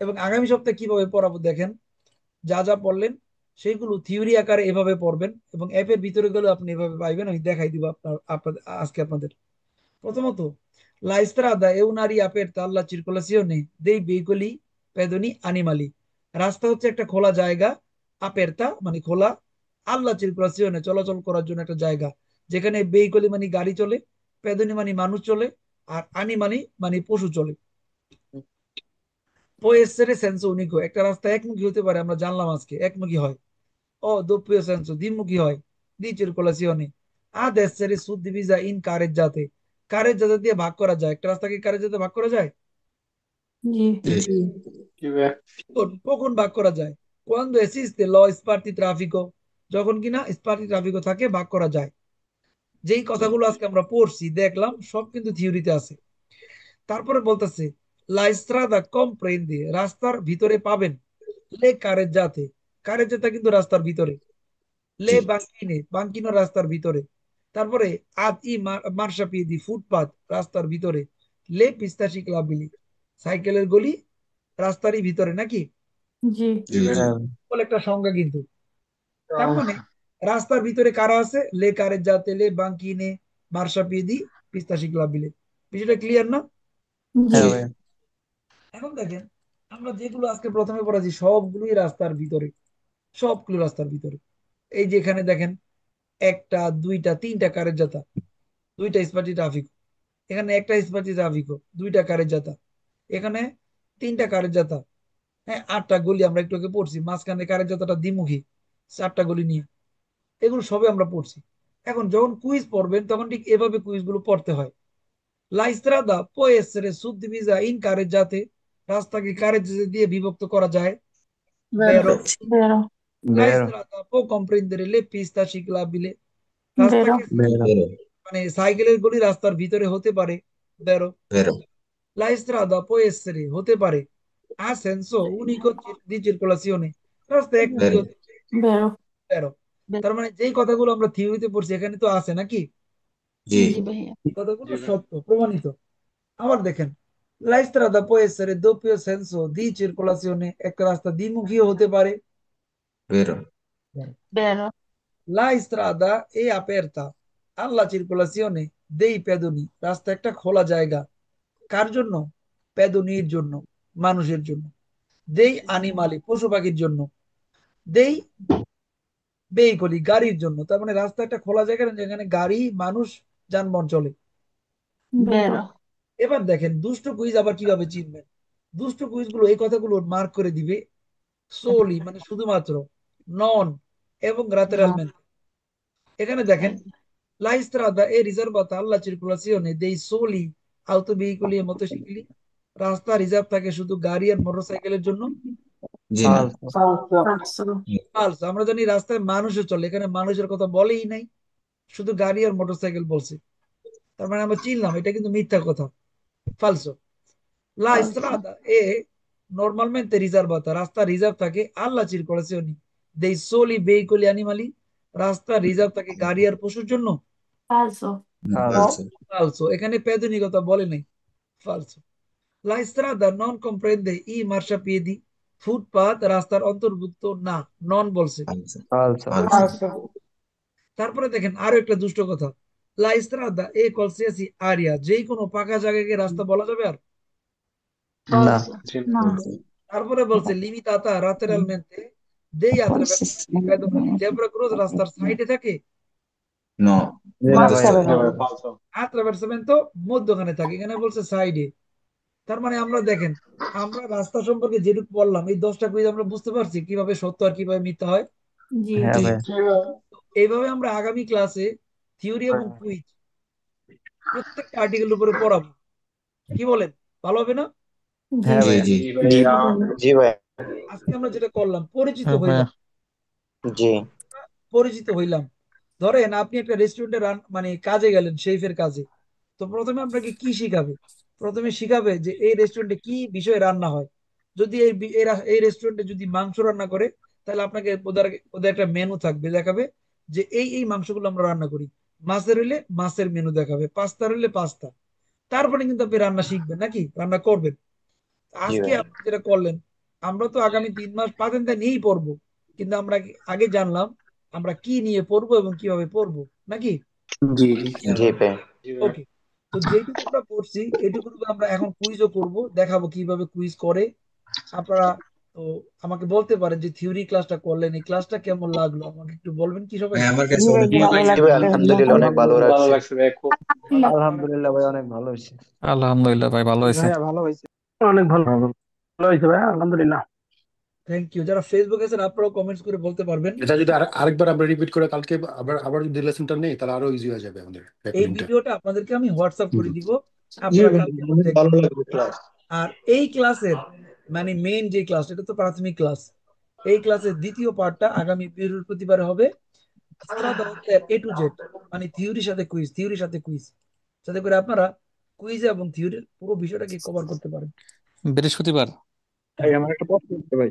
এবং আগামী সপ্তাহে কিভাবে পড়াবো দেখেন। যা যা পড়লেন সেইগুলো থিওরি আকারে এভাবে পড়বেন, এবং অ্যাপের ভিতরে গেলে আপনি এভাবে পাইবেন। আমি দেখাই দিব আজকে আপনাদের। প্রথমত, la strada è un'area aperta alla circolazione dei veicoli pedoni animali। রাস্তা হচ্ছে একটা খোলা জায়গা, আপারতা মানে খোলা, আল্লা circolazione চলাচল করার জন্য একটা জায়গা, যেখানে ভেহিকলি মানে গাড়ি চলে, পেদনি মানে মানুষ চলে, আর আনিমালি মানে পশু চলে। può essere senso unico, একটা রাস্তা একমুখী হতে পারে, আমরা জানলাম আজকে একমুখী হয়। ও doppio senso, দ্বিমুখী হয়, di circolazione, ad essere suddivisa in carreggiate, কারের দিয়ে ভাগ করা যায়। একটা রাস্তাকে কারের ভাগ করা যায়। জি জি জি জি ভাই। কখন ভাগ করা যায়? quando esiste lo spartitraffico, যখন কিনা স্পার্টি থাকে ভাগ করা যায়। যেই জি কথাগুলো আজকে আমরা পড়ছি দেখলাম সব কিন্তু থিওরিতে আছে। তারপরে বলতেছে la strada comprende, রাস্তার ভিতরে পাবেন, le carreggiate, কারের কিন্তু রাস্তার ভিতরে, লে জি বাঙ্কিনে, বাঙ্কিনো রাস্তার ভিতরে। তারপরে আদ ই মার্শাপিয়েদি, ফুটপাত রাস্তার ভিতরে, লে পিস্তা শিকলাবিলি, সাইকেলের গলি রাস্তারই ভিতরে নাকি? জি জি জি হ্যাঁ বলে একটা সংজ্ঞা কিন্তু। তার মানে রাস্তার ভিতরে কারা আছে? লে কারের জাতে, লে বাঙ্কিনে, মার্শাপিয়েদি, পিস্তা শিকলাবিলে। বিষয়টা ক্লিয়ার না? জি হ্যাঁ জি ভাইয়া। এখন দেখেন, আমরা যেগুলো আজকে প্রথমে পড়াছি সবগুলোই রাস্তার ভিতরে, সবগুলো রাস্তার ভিতরে। এই যে এখানে দেখেন, একটা, দুইটা, তিনটা কারের জাতা, দুইটা স্পাটি ট্রাফিক, এখানে একটা স্পাটি ট্রাফিক, দুইটা কারের জাতা, এখানে তিনটা কারের জাতা, হ্যাঁ 8টা গলি আমরা একটু আগে পড়ছি, মাঝখানে কারের জাতাটা দ্বিমুখী, 4টা গলি নিয়ে, এগুলো সবে আমরা পড়ছি। এখন যখন কুইজ পড়বেন তখন ঠিক এভাবে কুইজগুলো পড়তে হয়। La strada può essere suddivisa in carreggiate, রাস্তাকে কারের দিয়ে বিভক্ত করা যায়, vero? বেরো La বেরো strada può comprendere le piste ciclabili, বেরো রাস্তাকে বেরো বেরো মানে সাইকেলের গলি রাস্তার ভিতরে হতে পারে, vero? বেরো La strada può essere হতে পারে ha senso unico di circolazione, রাস্তা একমুখী বেরো হতে বেরো পারে। তার মানে যেই কথাগুলো আমরা থিওরিতে পড়ছি এখানে তো আছে নাকি? জি জি এই কথাগুলো সত্য প্রমাণিত। আবার দেখেন, la strada può essere doppio senso di circolazione, একটা রাস্তা দ্বিমুখীও হতে পারে। বেরো বেরো La strada è aperta alla circolazione dei pedoni, রাস্তা একটা খোলা জায়গা, কার জন্য? পেদনির জন্য, মানুষের জন্য। দেই আনিমালি, পশু পাখির জন্য। দেই ভেহিকলি, গাড়ির জন্য। তার মানে রাস্তা একটা খোলা জায়গা যেখানে গাড়ি, মানুষ, যানবাহন চলে। বেরো এবার দেখেন দুষ্ট কুইজ আবার কিভাবে চিনবেন। দুষ্ট কুইজ গুলো এই কথাগুলো মার্ক করে দিবে সোলি মানে শুধুমাত্র, নন এবং lateralmente। এখানে দেখেন, la strada è riservata alla circolazione dei soli autoveicoli e motocicli, রাস্তা রিজার্ভ থাকে শুধু গাড়ি আর মোটরসাইকেলের জন্য। জি না ফালতু পাঁচশো ফালস, আমরা জানি রাস্তায় মানুষও চলে, এখানে মানুষের কথা বলেই নাই, শুধু গাড়ি আর মোটরসাইকেল বলছে। তার মানে আমরা চিনলাম এটা কিন্তু মিথ্যা কথা, ফালসো। La strada è normalmente riservata, রাস্তা রিজার্ভ থাকে alla circolazione dei soli veicoli animali, রাস্তা রিজার্ভ থাকে গাড়ি আর পশুর জন্য। পাঁচশো ফালতু ফালসো ফালসো, এখানে পেদনী কথা বলে নাই, ফালসো। La strada non comprende i marciapiedi, ফুটপাত রাস্তার অন্তর্ভুক্ত না, নন বলছে। ফালসো ফালতু ফালসো ফালসো তারপরে দেখেন আরো একটা দুষ্ট কথা, লা ইস্ত্রাদা এ qualsiasi আরিয়া, যেই কোনো পাকা জায়গাকে রাস্তা বলা যাবে আর? না। No. তারপরে বলছে লিমিটাতা lateralmente dei attraversamenti zebra cross রাস্তার সাইডে থাকে, নো, না এত ভাই সহজ না। attraversamento মধ্যখানে থাকে, এখানে বলছে সাইডে। তার মানে আমরা দেখেন, আমরা রাস্তা সম্পর্কে যেটুকু বললাম, এই 10টা কুইজ আমরা বুঝতে পারছি কিভাবে সত্য আর কিভাবে মিথ্যা হয়। জি। হ্যাঁ জি ভাইয়া। এইভাবে আমরা আগামী ক্লাসে থিওরি এবং কুইজ প্রত্যেকটা আর্টিকেলের উপরে পড়াবো। কি বলেন, ভালো হবে না? জি। হ্যাঁ জি ভাইয়া। জি জি জি ভাই আজকে আমরা যেটা করলাম, পরিচিত হ্যাঁ ভাইয়া। হইলাম, জি পরিচিত হইলাম। ধরেন আপনি একটা রেস্টুরেন্টে মানে কাজে গেলেন, শেফের কাজে। তো প্রথমে আপনাকে কি শিখাবে? প্রথমে শিখাবে যে এই রেস্টুরেন্টে কি বিষয়ে রান্না হয়। যদি এই রেস্টুরেন্টে যদি মাংস রান্না করে, তাহলে আপনাকে ওদের ওদের একটা মেনু থাকবে, দেখাবে যে এই মাংসগুলো আমরা রান্না করি। মাছের হইলে মাছের মেনু দেখাবে, পাস্তা হইলে পাস্তা। তারপরে কিন্তু আপনি রান্না শিখবেন, নাকি রান্না করবেন। জি আজকে ভাই আপনি যেটা করলেন, আমরা তো আগামী 3 মাস পাতেনটা নিয়েই পড়বো, কিন্তু আমরা আগে জানলাম আমরা কি নিয়ে পড়বো এবং কিভাবে পড়বো, নাকি? জি জি জি ভাই ওকে, তো যেটুকু আমরা পড়ছি এটুকু আমরা এখন কুইজও করব, দেখাবো কিভাবে কুইজ করে। আপনারা তো আমাকে বলতে পারেন যে থিওরি ক্লাসটা করলেন, এই ক্লাসটা কেমন লাগলো আমাকে একটু বলবেন কি সবাই? ভাই আমার জি কাছে ভাই অনেক জি ভালো ভালো লাগছে। জি ভাই লাগছে। আলহামদুলিল্লাহ অনেক ভালো ভালো লাগছে লাগছে ভাইয়া খুব। আলহামদুলিল্লাহ ভাই অনেক ভালো হয়েছে। আলহামদুলিল্লাহ ভাই ভালো হয়েছে। ভাইয়া ভালো হয়েছে, অনেক ভালো ভালো হয়েছে ভাইয়া, আলহামদুলিল্লাহ। Thank you. যারা ফেসবুকে আছেন আপনারাও কমেন্টস করে বলতে পারবেন। এটা যদি আরেকবার আমরা রিপিট করে কালকে আবার আবার যদি লেসনটা নেই তাহলে আরো ইজি হয়ে যাবে আমাদের এই রেকর্ডিংটা। ভিডিওটা আপনাদেরকে আমি হোয়াটসঅ্যাপ করে দিব, জি আপনারা ভাই কালকে অনেক দেখবেন। ভালো লাগবে ক্লাস। আর এই ক্লাসের মানে মেইন যে ক্লাস, এটা তো প্রাথমিক ক্লাস, এই ক্লাসের দ্বিতীয় পার্টটা আগামী বৃহস্পতিবারে হবে। স্ত্রাদা এ টু জেড, মানে থিওরির সাথে কুইজ, থিওরির সাথে কুইজ, যাতে করে আপনারা কুইজ এবং থিওরির পুরো বিষয়টাকে কভার করতে পারেন। বৃহস্পতিবার। ভাই আমার একটা প্রশ্ন আছে ভাই।